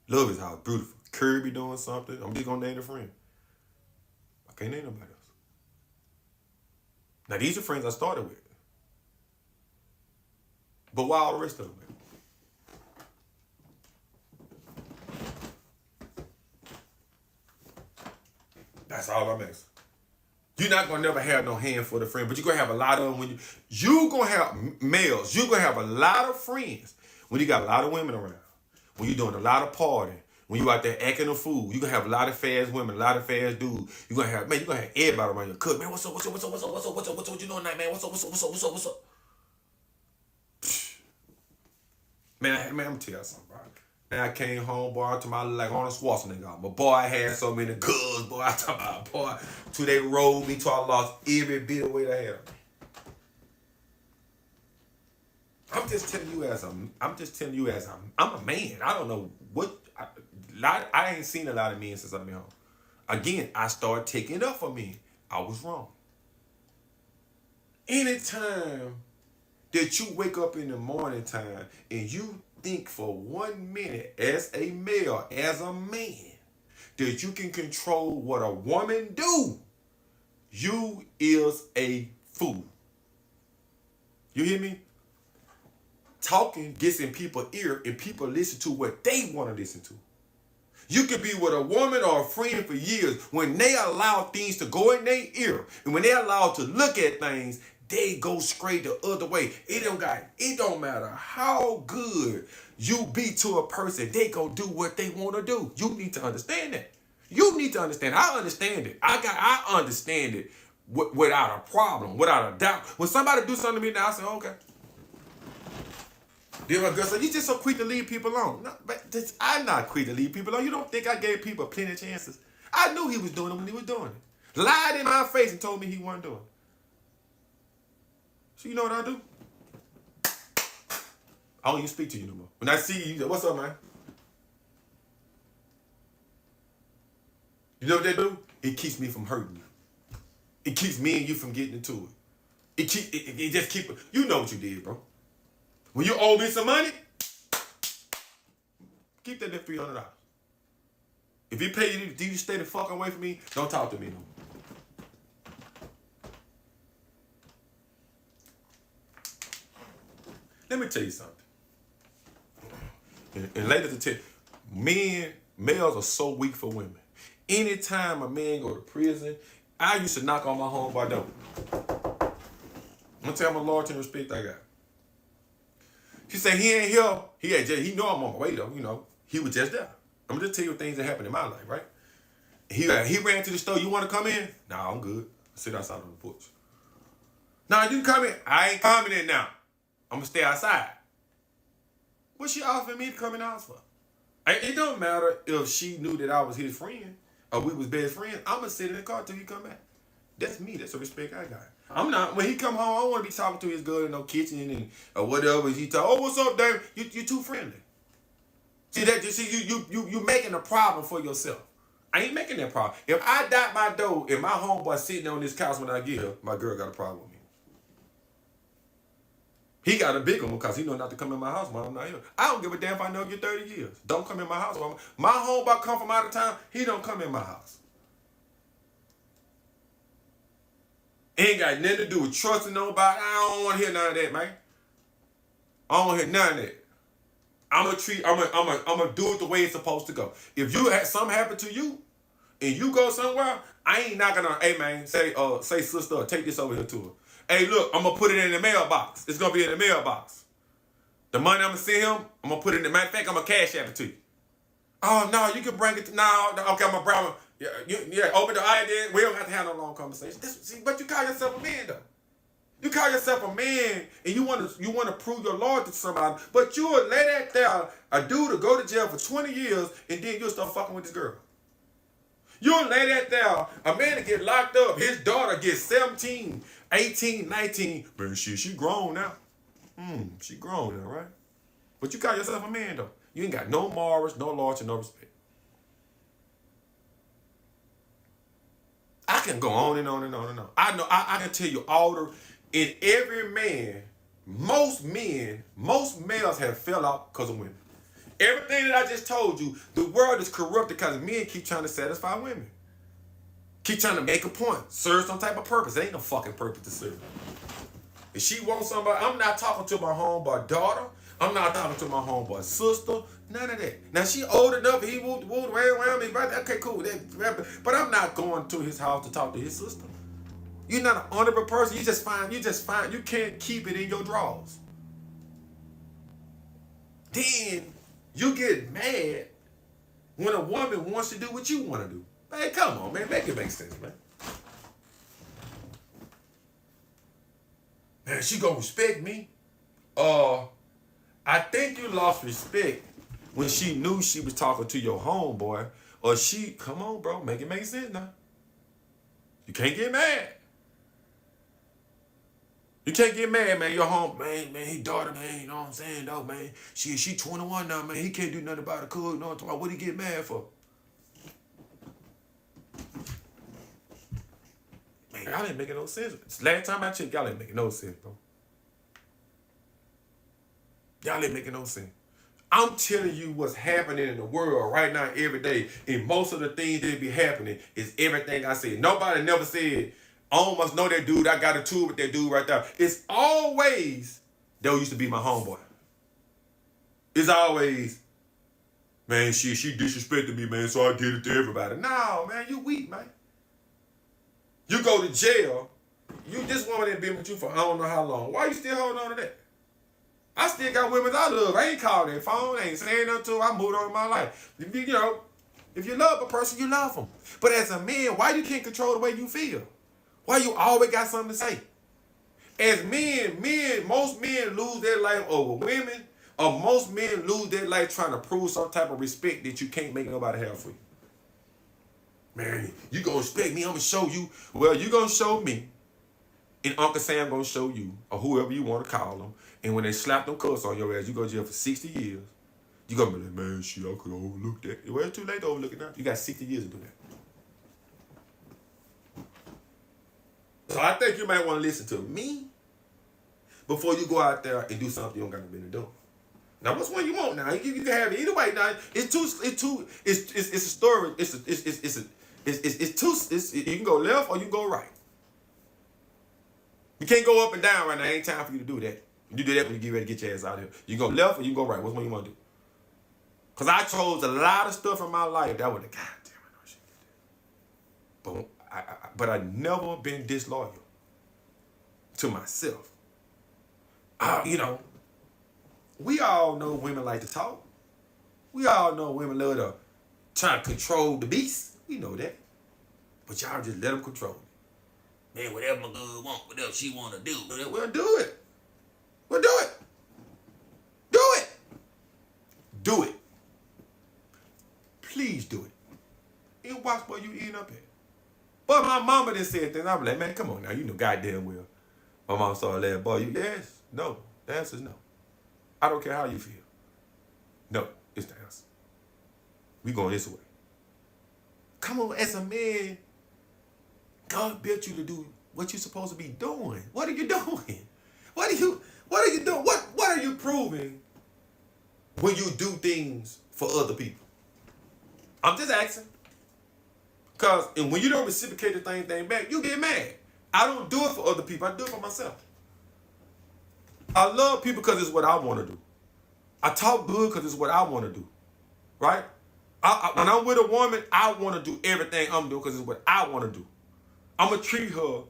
Love His House, beautiful. Kirby doing something. I'm just gonna name a friend. I can't name nobody else. Now these are friends I started with. But why all the rest of them, man? That's all I'm asking. You're not gonna never have no handful of friends, but you're gonna have a lot of them when you gonna have males. You're gonna have a lot of friends when you got a lot of women around. When you're doing a lot of partying. When you out there acting a fool, you're gonna have a lot of fast women, a lot of fast dudes. You're gonna have everybody around your cook. Man, what's up? What you doing tonight, man? What's up? Man, I'm gonna tell you something, bro. And I came home, boy, to my like Arnold Schwarzenegger. My boy, I had so many goods, boy. I talking about, boy, till they rolled me, till I lost every bit of weight I had. I'm just telling you as I'm a man. I don't know what. I ain't seen a lot of men since I've been home. Again, I started taking up for men. I was wrong. Anytime that you wake up in the morning time and you think for 1 minute as a male, as a man, that you can control what a woman do, you is a fool. You hear me? Talking gets in people's ear and people listen to what they want to listen to. You could be with a woman or a friend for years. When they allow things to go in their ear and when they allow to look at things, they go straight the other way. It don't matter how good you be to a person, they gonna do what they want to do. You need to understand that. You need to understand. I understand it. I understand it without a problem, without a doubt. When somebody do something to me now, I say, okay. Then my girl said, you just so quick to leave people alone. No, but I'm not quick to leave people alone. You don't think I gave people plenty of chances? I knew he was doing it when he was doing it. Lied in my face and told me he wasn't doing it. So you know what I do? I don't even speak to you no more. When I see you, what's up, man? You know what they do? It keeps me from hurting you. It keeps me and you from getting into it. It just keep. You know what you did, bro. When you owe me some money, keep that at $300. If he pay you, do you stay the fuck away from me? Don't talk to me no more. Let me tell you something. And ladies, to tell males are so weak for women. Anytime a man go to prison, I used to knock on my homeboy door. I'm gonna tell him the loyalty and respect I got. She said he ain't here. He know I'm on my way though. You know, he was just there. I'm gonna just tell you things that happened in my life, right? He ran to the store. You want to come in? Nah, I'm good. Sit outside on the porch. Nah, you can come in. I ain't coming in now. I'm gonna stay outside. What she offering me to come in the house for? It don't matter if she knew that I was his friend or we was best friends. I'm gonna sit in the car till he come back. That's me. That's the respect I got. I'm not, when he come home, I don't want to be talking to his girl in no kitchen and or whatever. He talk, oh, what's up, Dave? You too friendly. See that? You making a problem for yourself. I ain't making that problem. If I dot my door and my homeboy sitting on this couch when I get here, my girl got a problem with me. He got a big one because he know not to come in my house while I'm not here. I don't give a damn if I know you 30 years. Don't come in my house. My homeboy come from out of town, he don't come in my house. Ain't got nothing to do with trusting nobody. I don't want to hear none of that, man. I don't want to hear none of that. I'm gonna do it the way it's supposed to go. If you had something happen to you and you go somewhere, I ain't not gonna, hey man, say sister, take this over here to her. Hey, look, I'm gonna put it in the mailbox. It's gonna be in the mailbox. The money I'm gonna send him, I'm gonna put it in the matter of fact, I'm gonna cash app it to you. Oh no, you can bring it to okay, I'm gonna bring it. Yeah, open the idea. We don't have to have no long conversation. But you call yourself a man though. You call yourself a man and you wanna prove your loyalty to somebody, but you'll let that there, a dude to go to jail for 20 years and then you'll start fucking with this girl. You'll lay that there, a man to get locked up, his daughter gets 17, 18, 19, but she grown now. She grown now, right? But you call yourself a man though. You ain't got no morals, no loyalty, no respect. I can go on and on and on and on. I know I can tell you in every man, most males have fell out because of women. Everything that I just told you, the world is corrupted because men keep trying to satisfy women. Keep trying to make a point, serve some type of purpose. There ain't no fucking purpose to serve. If she wants somebody, I'm not talking to my homeboy daughter. I'm not talking to my homeboy sister. None of that. Now she old enough, he wooed around me, right? Okay, cool. But I'm not going to his house to talk to his sister. You're not an honorable person. You just find you can't keep it in your drawers. Then you get mad when a woman wants to do what you want to do. Man, come on, man. Make it make sense, man. Man, she gonna respect me? I think you lost respect when she knew she was talking to your homeboy. Or come on, bro, make it make sense now. You can't get mad. You can't get mad, man. Your home, man, his daughter, man, you know what I'm saying, though, man. She 21 now, man. He can't do nothing about the cook. You know what I'm talking about? What he get mad for? Man, y'all ain't making no sense. Last time I checked, y'all ain't making no sense, bro. Y'all ain't making no sense. I'm telling you what's happening in the world right now every day. And most of the things that be happening is everything I said. Nobody never said, I almost know that dude. I got a tour with that dude right there. It's always, that used to be my homeboy. It's always, man, she disrespected me, man, so I did it to everybody. No, man, you weak, man. You go to jail. This woman ain't been with you for I don't know how long. Why you still holding on to that? I still got women I love. I ain't called that phone. I ain't saying nothing to her. I moved on in my life. If you love a person, you love them. But as a man, why you can't control the way you feel? Why you always got something to say? As men, most men lose their life over women, or most men lose their life trying to prove some type of respect that you can't make nobody have for you. Man, you gonna expect me, I'm gonna show you. Well, you gonna show me, and Uncle Sam gonna show you, or whoever you want to call them. And when they slap them cuffs on your ass, you go to jail for 60 years. You gonna be like, man, shit, I could overlook that. Well, it's too late to overlook it now. You got 60 years to do that. So I think you might want to listen to me before you go out there and do something you don't got no business doing. Now, which one you want now? You can have it either way. Now, it's a story. You can go left or you can go right. You can't go up and down right now. Ain't time for you to do that. You do that when you get ready to get your ass out of here. You go left or you go right. Which one you want to do? Because I chose a lot of stuff in my life that would have, God damn, I know I should do that. But I never been disloyal to myself. You know, we all know women like to talk. We all know women love to try to control the beast. We know that. But y'all just let them control it. Man, whatever my girl want, whatever she want to do, we'll do it. We'll do it. Do it. Do it. Please do it. And watch where you end up at. But my mama didn't say anything. I'm like, man, come on now. You know goddamn well. My mom started laughing. Boy, yes, no. The answer is no. I don't care how you feel. No, it's the answer. We going this way. Come on, as a man, God built you to do what you're supposed to be doing. What are you doing? What are you doing? What are you proving when you do things for other people? I'm just asking. Because when you don't reciprocate the thing back, you get mad. I don't do it for other people. I do it for myself. I love people because it's what I want to do. I talk good because it's what I want to do. Right? When I'm with a woman, I want to do everything I'm doing because it's what I want to do. I'm going to treat her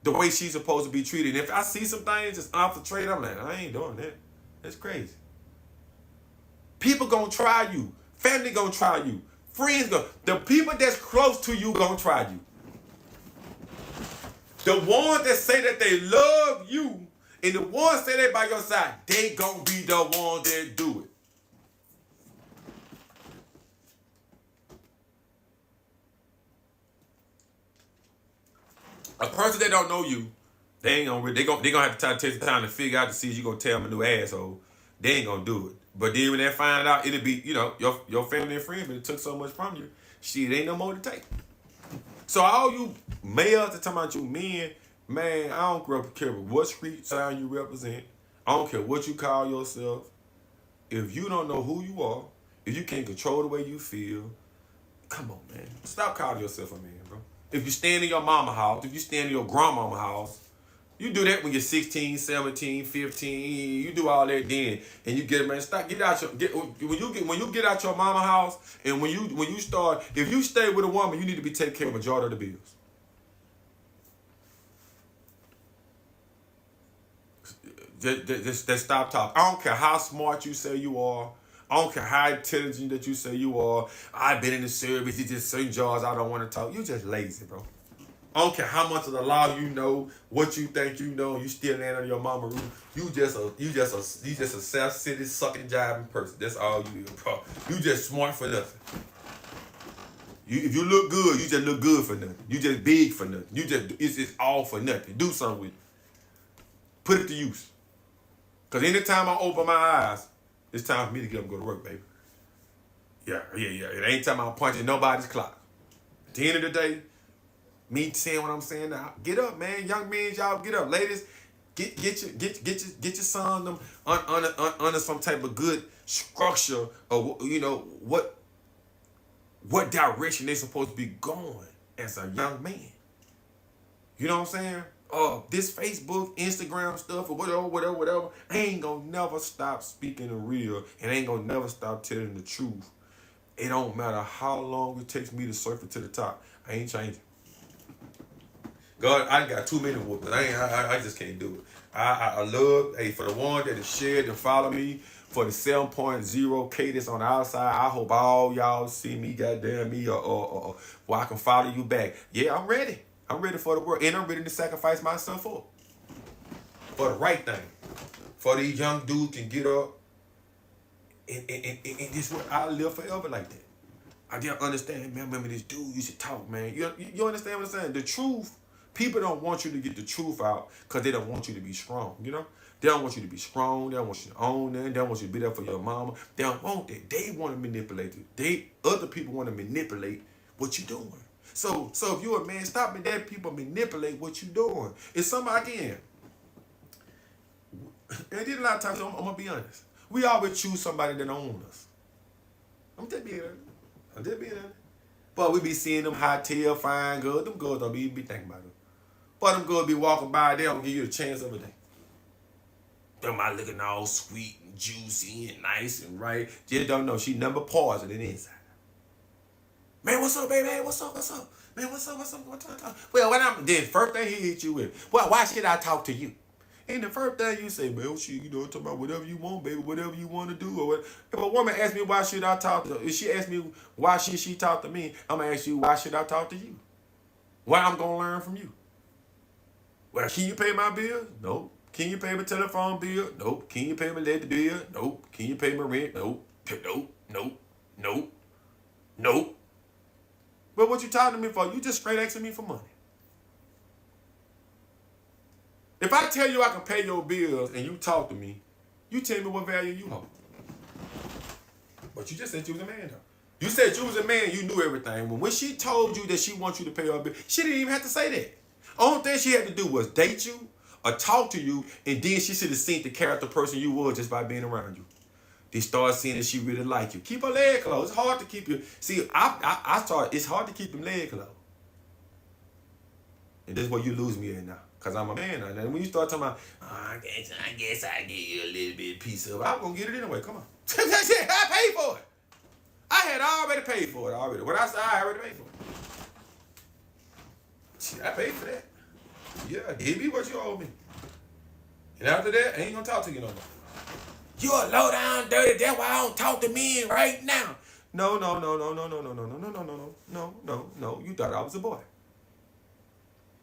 the way she's supposed to be treated. And if I see some things that's infiltrated, I'm like, I ain't doing that. That's crazy. People going to try you. Family going to try you. Friends going to. The people that's close to you going to try you. The ones that say that they love you and the ones that they by your side, they going to be the ones that do it. A person that don't know you, they gonna have to take the time to figure out to see if you gonna tell them a new asshole. They ain't gonna do it. But then when they find out, it'll be, you know, your family and friends, but it took so much from you. Shit, ain't no more to take. So all you males that talking about you men, man, I don't care what street sign you represent. I don't care what you call yourself. If you don't know who you are, if you can't control the way you feel, come on, man. Stop calling yourself a man, bro. If you stand in your mama house, if you stand in your grandmama house, you do that when you're 16, 17, 15. You do all that then, and you get, man. Stop. When you get out your mama house, and when you start, if you stay with a woman, you need to be taking care of the majority of the bills. Just stop talking. I don't care how smart you say you are. I don't care how intelligent that you say you are. I've been in the service. It's just certain jobs I don't want to talk. You just lazy, bro. I don't care how much of the law you know, what you think you know, you still land on your mama roof. You just a self-city sucking jiving person. That's all you is, bro. You just smart for nothing. If you look good, you just look good for nothing. You just big for nothing. It's just all for nothing. Do something with it. Put it to use. Cause anytime I open my eyes, it's time for me to get up and go to work, baby. Yeah. It ain't time I'm punching nobody's clock. At the end of the day, me saying what I'm saying now, get up, man. Young men, y'all get up. Ladies, get your son them under some type of good structure, or you know what direction they supposed to be going as a young man. You know what I'm saying? This Facebook, Instagram stuff, or whatever, I ain't gonna never stop speaking the real, and ain't gonna never stop telling the truth. It don't matter how long it takes me to surf it to the top. I ain't changing. God, I got too many whoopers. I just can't do it. I love, for the one that has shared and follow me, for the 7.0K that's on the outside, I hope all y'all see me, goddamn me, or I can follow you back. Yeah, I'm ready. I'm ready for the work, and I'm ready to sacrifice myself for the right thing. For these young dudes can get up, and this what I live forever like that. I didn't understand, man. Remember this dude used to talk, man. You understand what I'm saying? The truth, people don't want you to get the truth out because they don't want you to be strong, you know? They don't want you to be strong. They don't want you to own them. They don't want you to be there for your mama. They don't want that. They want to manipulate you. Other people want to manipulate what you're doing. So if you're a man, stop and let people manipulate what you're doing. It's somebody, again, and then a lot of times, I'm going to be honest. We always choose somebody that owns us. I'm just being honest. But we be seeing them hot tail, fine girls. Them girls don't be thinking about them. But them girls be walking by, they don't give you the chance of a day. Them out looking all sweet and juicy and nice and right. Just don't know. She number pause it inside. Man, what's up, baby? Hey, what's up? Man, what's up? Well, then first thing he hit you with, well, why should I talk to you? And the first thing you say, man, shit, talking about whatever you want, baby, whatever you want to do. Or what. If a woman asks me why should I talk to her, if she asks me why should she talk to me, I'm going to ask you, why should I talk to you? What I'm going to learn from you? Well, can you pay my bill? Nope. Can you pay my telephone bill? Nope. Can you pay my electric bill? Nope. Can you pay my rent? Nope. Nope. But what you talking to me for? You just straight asking me for money. If I tell you I can pay your bills and you talk to me, you tell me what value you hold. But you just said you was a man, though. You said you was a man, you knew everything. When she told you that she wants you to pay her bill, she didn't even have to say that. Only thing she had to do was date you or talk to you, and then she should have seen the character person you were just by being around you. They start seeing that she really like you. Keep her leg closed. It's hard to keep you. See, it's hard to keep them legs closed. And this is where you lose me at now. Because I'm a man now. And when you start talking about, I guess I give you a little bit of piece of it. I'm going to get it anyway. Come on. I paid for it. I had already paid for it already. When I said I already paid for it. Shit, I paid for that. Yeah, give me what you owe me. And after that, I ain't going to talk to you no more. You a low down dirty, that's why I don't talk to men right now. No. You thought I was a boy.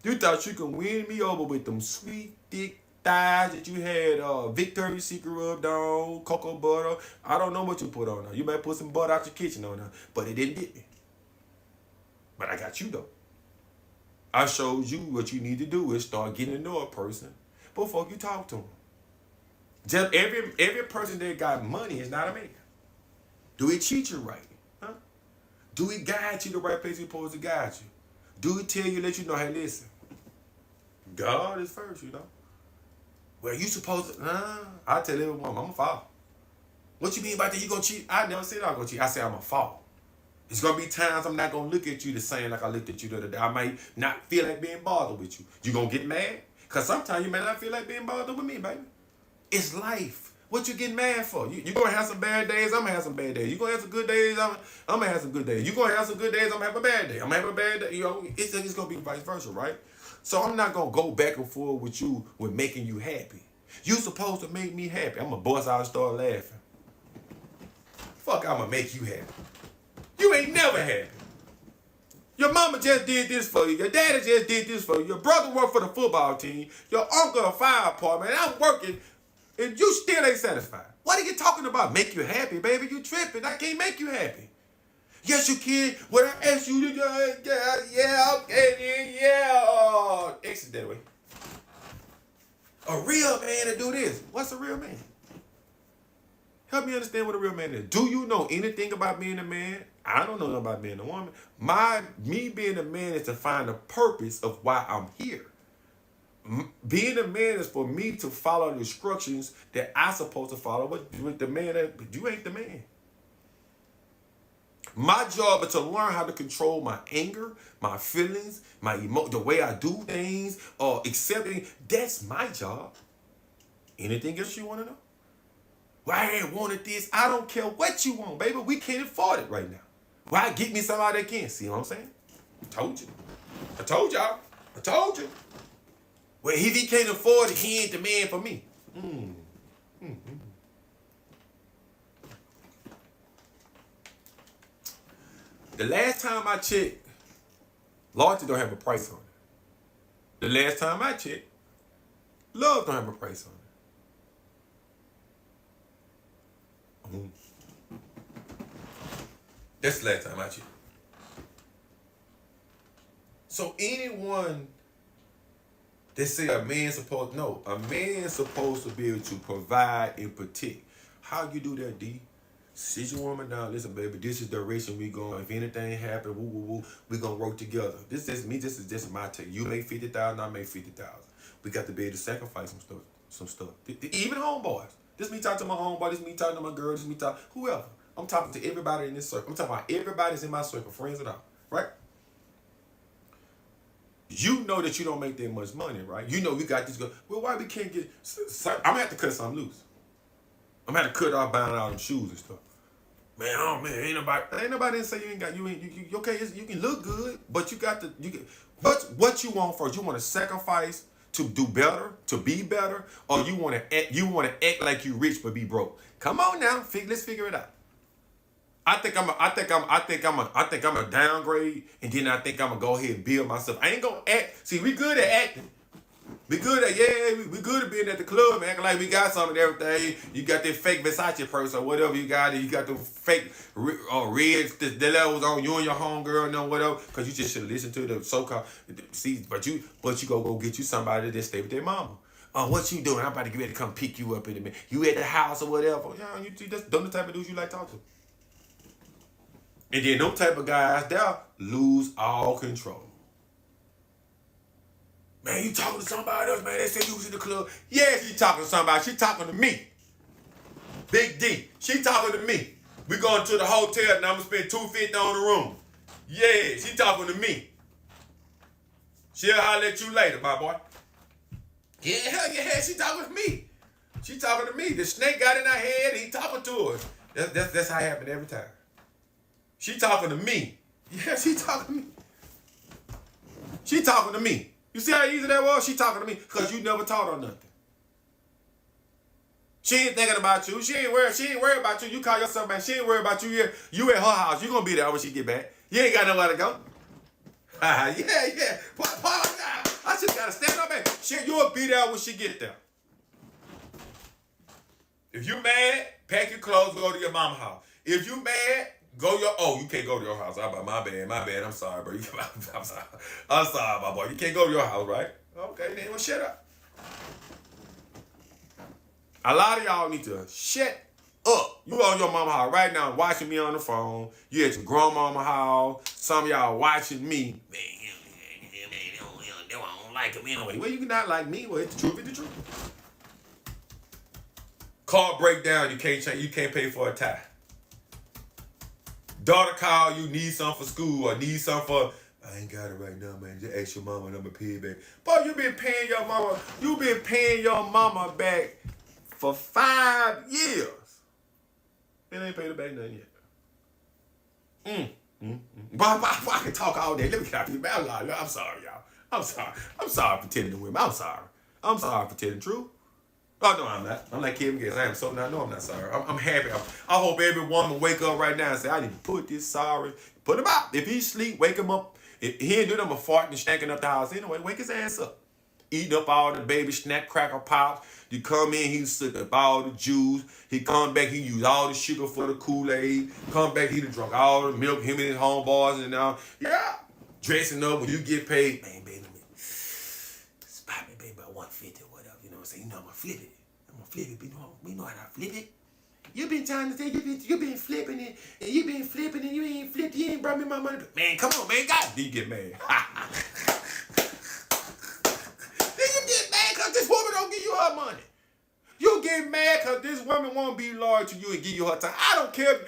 You thought you could win me over with them sweet, thick thighs that you had Victoria's Secret rubbed on, cocoa butter. I don't know what you put on there. You might put some butter out your kitchen on there, but it didn't get me. But I got you, though. I showed you what you need to do is start getting to know a person before you talk to them. Just every person that got money is not a man. Do he treat you right? Huh? Do he guide you the right place he's supposed to guide you? Do he tell you, let you know, hey, listen, God is first, Well, you supposed to, I tell every woman, I'm going to fall. What you mean by that? You going to cheat? I never said I'm going to cheat. I said I'm going to fall. It's going to be times I'm not going to look at you the same like I looked at you the other day. I might not feel like being bothered with you. You going to get mad? Because sometimes you may not feel like being bothered with me, baby. It's life. What you getting mad for? You going to have some bad days, I'm going to have some bad days. You going to have some good days, I'm going to have some good days. You going to have some good days, I'm going to have a bad day. I'm going to have a bad day. It's going to be vice versa, right? So I'm not going to go back and forth with you with making you happy. You supposed to make me happy. I'm going to bust out and start laughing. Fuck, I'm going to make you happy. You ain't never happy. Your mama just did this for you. Your daddy just did this for you. Your brother worked for the football team. Your uncle a fire department. And I'm working, and you still ain't satisfied. What are you talking about? Make you happy, baby? You tripping. I can't make you happy. Yes, you can. What I ask you to do, exit that way. A real man to do this. What's a real man? Help me understand what a real man is. Do you know anything about being a man? I don't know about being a woman. Me being a man is to find the purpose of why I'm here. Being a man is for me to follow the instructions that I'm supposed to follow with the man. But you ain't the man. My job is to learn how to control my anger, my feelings, the way I do things, or accepting. That's my job. Anything else you want to know? Well, I ain't wanted this. I don't care what you want, baby. We can't afford it right now. Why get me somebody that can? See what I'm saying? I told you. I told y'all. I told you. Well, if he can't afford it, he ain't the man for me. The last time I checked, loyalty don't have a price on it. The last time I checked, love don't have a price on it. That's the last time I checked. So anyone they say a man's supposed to be able to provide and protect. How you do that, D? Sit your woman down. Listen, baby, this is the direction we going. If anything happen, woo woo woo, we gonna work together. This is me. This is just my take. You make 50,000, I make 50,000. We got to be able to sacrifice some stuff. Even homeboys. This me talking to my homeboy. This me talking to my girl. This me talking whoever. I'm talking to everybody in this circle. I'm talking about everybody's in my circle, friends and all. Right? You know that you don't make that much money, right? You know we got this. Well, why we can't get? I'm gonna have to cut something loose. I'm gonna have to cut off buying all them shoes and stuff. Man, oh man, ain't nobody say you ain't got you okay. You can look good, but you got to what you want first. You want to sacrifice to do better, to be better, or you want to act like you rich but be broke. Come on now, let's figure it out. I think I'm a downgrade, and then I think I'm gonna go ahead and build myself. I ain't gonna act. See, we good at acting. We good at we good at being at the club, acting like we got something and everything. You got that fake Versace purse or whatever you got. You got the fake reds, the levels on you and your homegirl and whatever. Cause you just should listen to the so-called. See, but you go get you somebody that stay with their mama. What you doing? I'm about to get ready to come pick you up in a minute. You at the house or whatever. Yeah, you just don't the type of dudes you like talk to. And then those type of guys, they'll lose all control. Man, you talking to somebody else, man. They say you was in the club. Yeah, she talking to somebody. She talking to me. Big D. She talking to me. We going to the hotel and I'm going to spend $250 on the room. Yeah, she talking to me. She'll holler at you later, my boy. Yeah, hell yeah, she talking to me. She talking to me. The snake got in her head. He talking to her. That's how it happen every time. She talking to me. Yeah, she talking to me. She talking to me. You see how easy that was? She talking to me because you never taught her nothing. She ain't thinking about you. She ain't worried about you. You call yourself man. She ain't worried about you. You at her house. You gonna be there when she get back. You ain't got nowhere to go. Yeah. I just gotta stand up and you'll be there when she get there. If you mad, pack your clothes, go to your mama's house. If you mad, you can't go to your house. My bad. I'm sorry, bro. I'm sorry, my boy. You can't go to your house, right? Okay, then well, shut up. A lot of y'all need to shut up. You on your mama house right now watching me on the phone. You at your grandmama house. Some of y'all watching me. Man, they don't like him anyway. Well, you can not like me. Well, it's the truth. It's the truth. Car break down. You can't pay for a tire. Daughter call you, need something for school or need something for, I ain't got it right now, man. Just ask your mama and I'm going to pay it back. Boy, you been paying your mama back for 5 years. And ain't paid her back nothing yet. Boy, I can talk all day. Let me get out of here, man. I'm sorry, y'all. I'm sorry for telling the women. I'm sorry for telling the truth. Oh, no, I'm not. I'm like Kevin Gates. I am so not. No, I'm not sorry. I'm happy. I hope every woman wake up right now and say, I need to put this sorry. Put him out. If he sleep, wake him up. If he ain't doing nothing but farting and stinking up the house anyway, wake his ass up. Eating up all the baby snack cracker pops. You come in, he suck up all the juice. He come back, he use all the sugar for the Kool-Aid. Come back, he done drunk all the milk, him and his homeboys and all. Yeah. Dressing up when you get paid. Man, baby, spot me, baby, about 150 or whatever. You know what I'm saying? You know I'm going to flip it. We know how to flip it. You been trying to say you been flipping it, and you been flipping it, you ain't flipped, you ain't brought me my money. Man, come on, man, God. Then you get mad. Then you get mad because this woman don't give you her money. You get mad because this woman won't be loyal to you and give you her time. I don't care.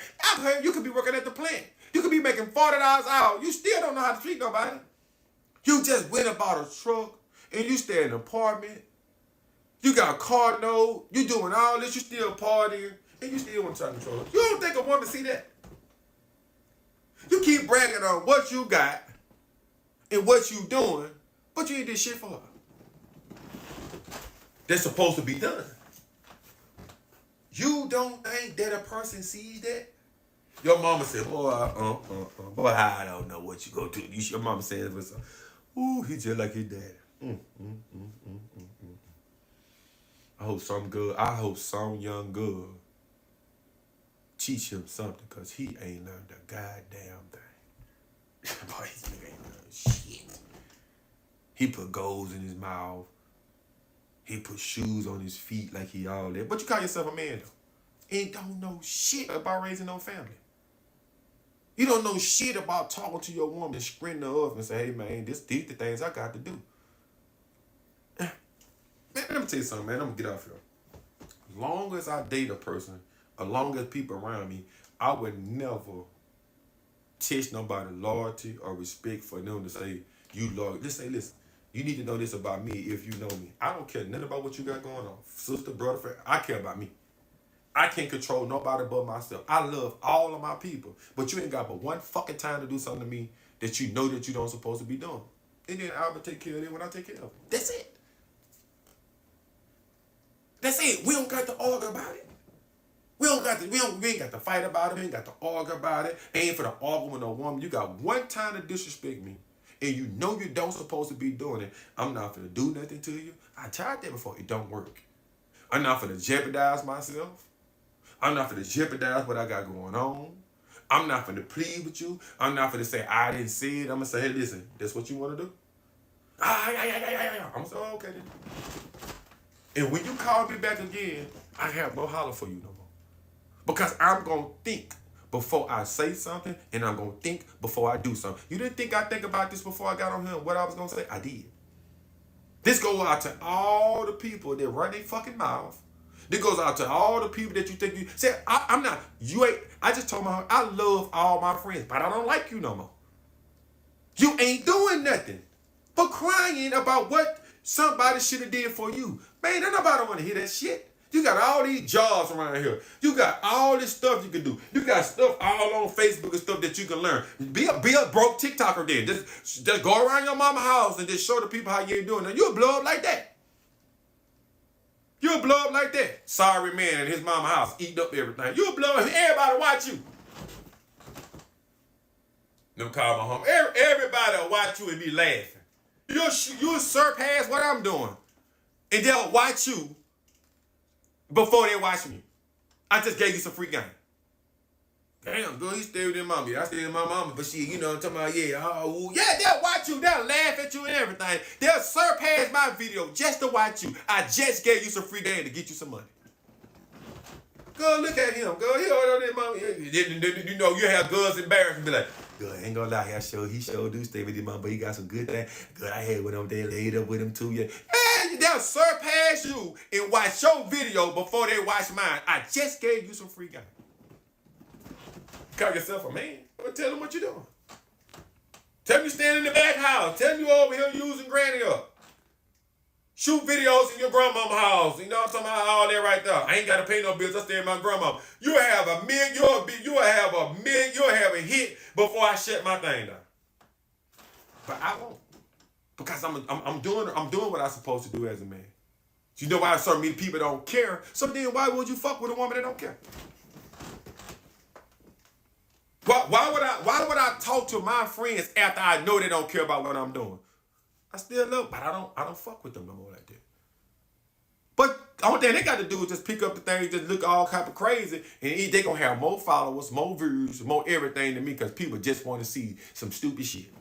You could be working at the plant. You could be making $40 an hour. You still don't know how to treat nobody. You just went and bought a truck, and you stay in an apartment. You got a car note. You doing all this. You still partying. And you still want to try to control it. You don't think a woman see that? You keep bragging on what you got and what you doing, but you ain't did shit for her. That's supposed to be done. You don't think that a person sees that? Your mama said, boy, I don't know what you go to. Your mama said, ooh, he just like his dad. I hope some young girl teach him something, because he ain't learned a goddamn thing. Boy, this nigga ain't learned shit. He put goals in his mouth. He put shoes on his feet like he all that. But you call yourself a man, though. And don't know shit about raising no family. You don't know shit about talking to your woman, sprinting her up and say, hey, man, these the things I got to do. Man, let me tell you something, man. I'm going to get off here. As long as I date a person, as long as people around me, I would never test nobody loyalty or respect for them to say, you loyal. Just say, listen, you need to know this about me if you know me. I don't care nothing about what you got going on. Sister, brother, friend, I care about me. I can't control nobody but myself. I love all of my people. But you ain't got but one fucking time to do something to me that you know that you don't supposed to be doing. And then I will take care of it when I take care of it. That's it. That's it. We don't got to argue about it. We ain't got to fight about it. We ain't got to argue about it. Ain't for the argue with no woman. You got one time to disrespect me, and you know you don't supposed to be doing it. I'm not finna do nothing to you. I tried that before. It don't work. I'm not finna jeopardize myself. I'm not finna jeopardize what I got going on. I'm not finna plead with you. I'm not finna say I didn't see it. I'm gonna say, hey, listen, that's what you want to do? I'm gonna say, oh, okay then. And when you call me back again, I have no holler for you no more. Because I'm gonna think before I say something, and I'm gonna think before I do something. You didn't think I think about this before I got on here and what I was gonna say? I did. This goes out to all the people that run their fucking mouth. This goes out to all the people that you think you say, I'm not, you ain't, I just told my, I love all my friends, but I don't like you no more. You ain't doing nothing but crying about what somebody should have did for you. Man, nobody want to hear that shit. You got all these jobs around here. You got all this stuff you can do. You got stuff all on Facebook and stuff that you can learn. Be a broke TikToker then. Just go around your mama's house and just show the people how you ain't doing it. You'll blow up like that. You'll blow up like that. Sorry man in his mama's house eating up everything. You'll blow up. Everybody watch you. Them call my home. Everybody will watch you and be laughing. You'll surpass what I'm doing. And they'll watch you before they watch me. I just gave you some free game. Damn, girl, you stay with your mama. I stay with my mama, but she, you know, I'm talking about, yeah, they'll watch you. They'll laugh at you and everything. They'll surpass my video just to watch you. I just gave you some free game to get you some money. Girl, look at him. Girl, he over there, mama. You know, you have girls embarrassed and be like, girl, I ain't gonna lie, he sure do stay with his mama, but he got some good things. Girl, I had one over there, laid up with him too, yeah. Man, they'll surpass you and watch your video before they watch mine. I just gave you some free game. Call yourself a man. But tell them what you're doing. Tell them you stand in the back house. Tell them you over here using granny up. Shoot videos in your grandmama's house. You know what I'm talking about? All that right there. I ain't got to pay no bills. I stay in my grandma. You'll have a hit before I shut my thing down. But I won't. Because I'm doing what I'm supposed to do as a man. You know why certain many people don't care? So then why would you fuck with a woman that don't care? Why would I talk to my friends after I know they don't care about what I'm doing? I still love, but I don't fuck with them no more like that. But the only thing they got to do is just pick up the things, just look all kind of crazy, and they gonna have more followers, more views, more everything than me, because people just want to see some stupid shit.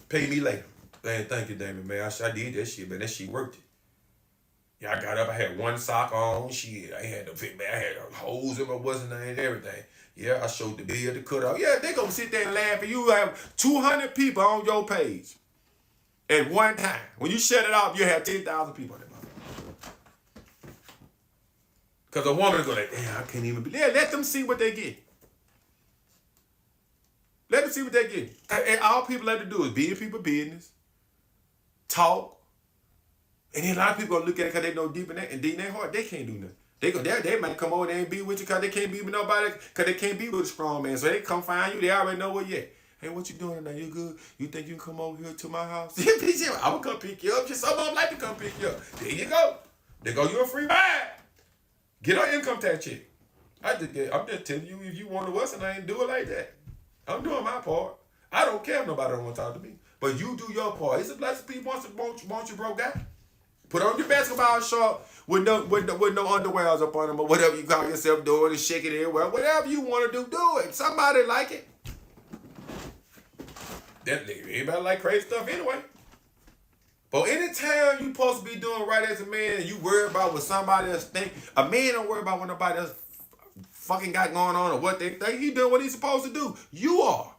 Pay me later. Man, thank you, Damon, man. I did that shit, man. That shit worked it. Yeah, I got up, I had one sock on, shit. I had holes in my wasn't and everything. Yeah, I showed the bill, the cutout. Yeah, they gonna sit there and laugh, and you have 200 people on your page at one time. When you shut it off, you have 10,000 people on that motherfucker. Because a woman is going like, damn, I can't even believe. Yeah, let them see what they get. Let them see what they get. And all people have to do is be in people's business, talk, and then a lot of people gonna look at it because they know deep in their heart, they can't do nothing. They might come over there and be with you because they can't be with nobody, because they can't be with a strong man. So they come find you, they already know where you at. Hey, what you doing now? You good? You think you can come over here to my house? I'm gonna come pick you up. Some of them like to come pick you up. There you go. There go you a free ride. Get our income tax check. I'm just telling you, if you want to us and I ain't do it like that. I'm doing my part. I don't care if nobody don't want to talk to me. But you do your part. It's a blessing people want you broke guy. Put on your basketball short with no underwears up on them or whatever you call yourself doing and shake it everywhere. Whatever you want to do it. Somebody like it. Anybody like crazy stuff anyway. But anytime you supposed to be doing right as a man and you worry about what somebody else think, a man don't worry about what nobody else fucking got going on or what they think. He doing what he's supposed to do. You are.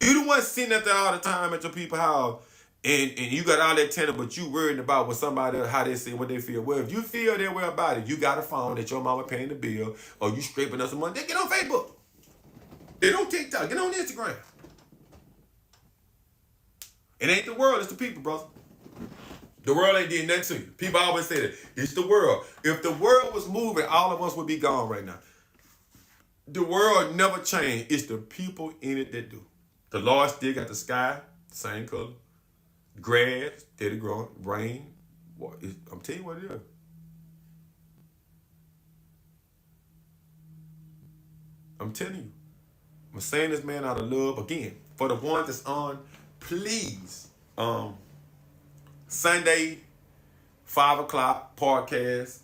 You the one sitting up there all the time at your people's house and you got all that tenor, but you worried about what somebody else, how they say, what they feel. Well, if you feel that way about it, you got a phone that your mama paying the bill or you scraping up some money, then get on Facebook. Get on TikTok. Get on Instagram. It ain't the world, it's the people, brother. The world ain't did nothing to you. People always say that. It's the world. If the world was moving, all of us would be gone right now. The world never changed. It's the people in it that do. The Lord still got the sky, same color. Grass, steady growing. Rain. I'm telling you what it is. I'm telling you. I'm saying this, man, out of love. Again, for the ones that's on, please, Sunday, 5 o'clock podcast.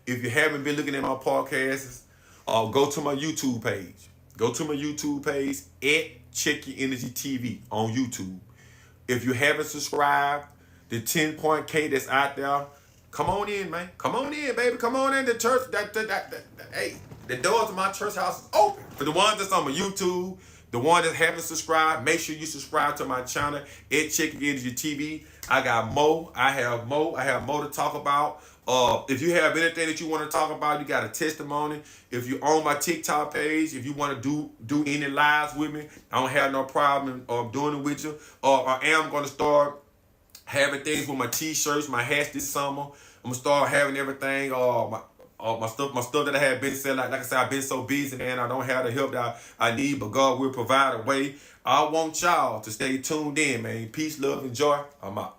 If you haven't been looking at my podcasts, go to my YouTube page. Go to my YouTube page at Check Your Energy TV on YouTube. If you haven't subscribed, the 10-point K that's out there, come on in, man. Come on in, baby. Come on in. The church, hey, the doors of my church house is open. For the ones that's on my YouTube, the one that haven't subscribed, make sure you subscribe to my channel at Check Your Energy TV. I got more. I have more to talk about. If you have anything that you want to talk about, you got a testimony. If you own my TikTok page, if you want to do any lives with me, I don't have no problem doing it with you. I am going to start having things with my t-shirts, my hats this summer. I'm going to start having everything, my stuff that I have been selling. Like I said, I've been so busy, man. I don't have the help that I need, but God will provide a way. I want y'all to stay tuned in, man. Peace, love, and joy. I'm out.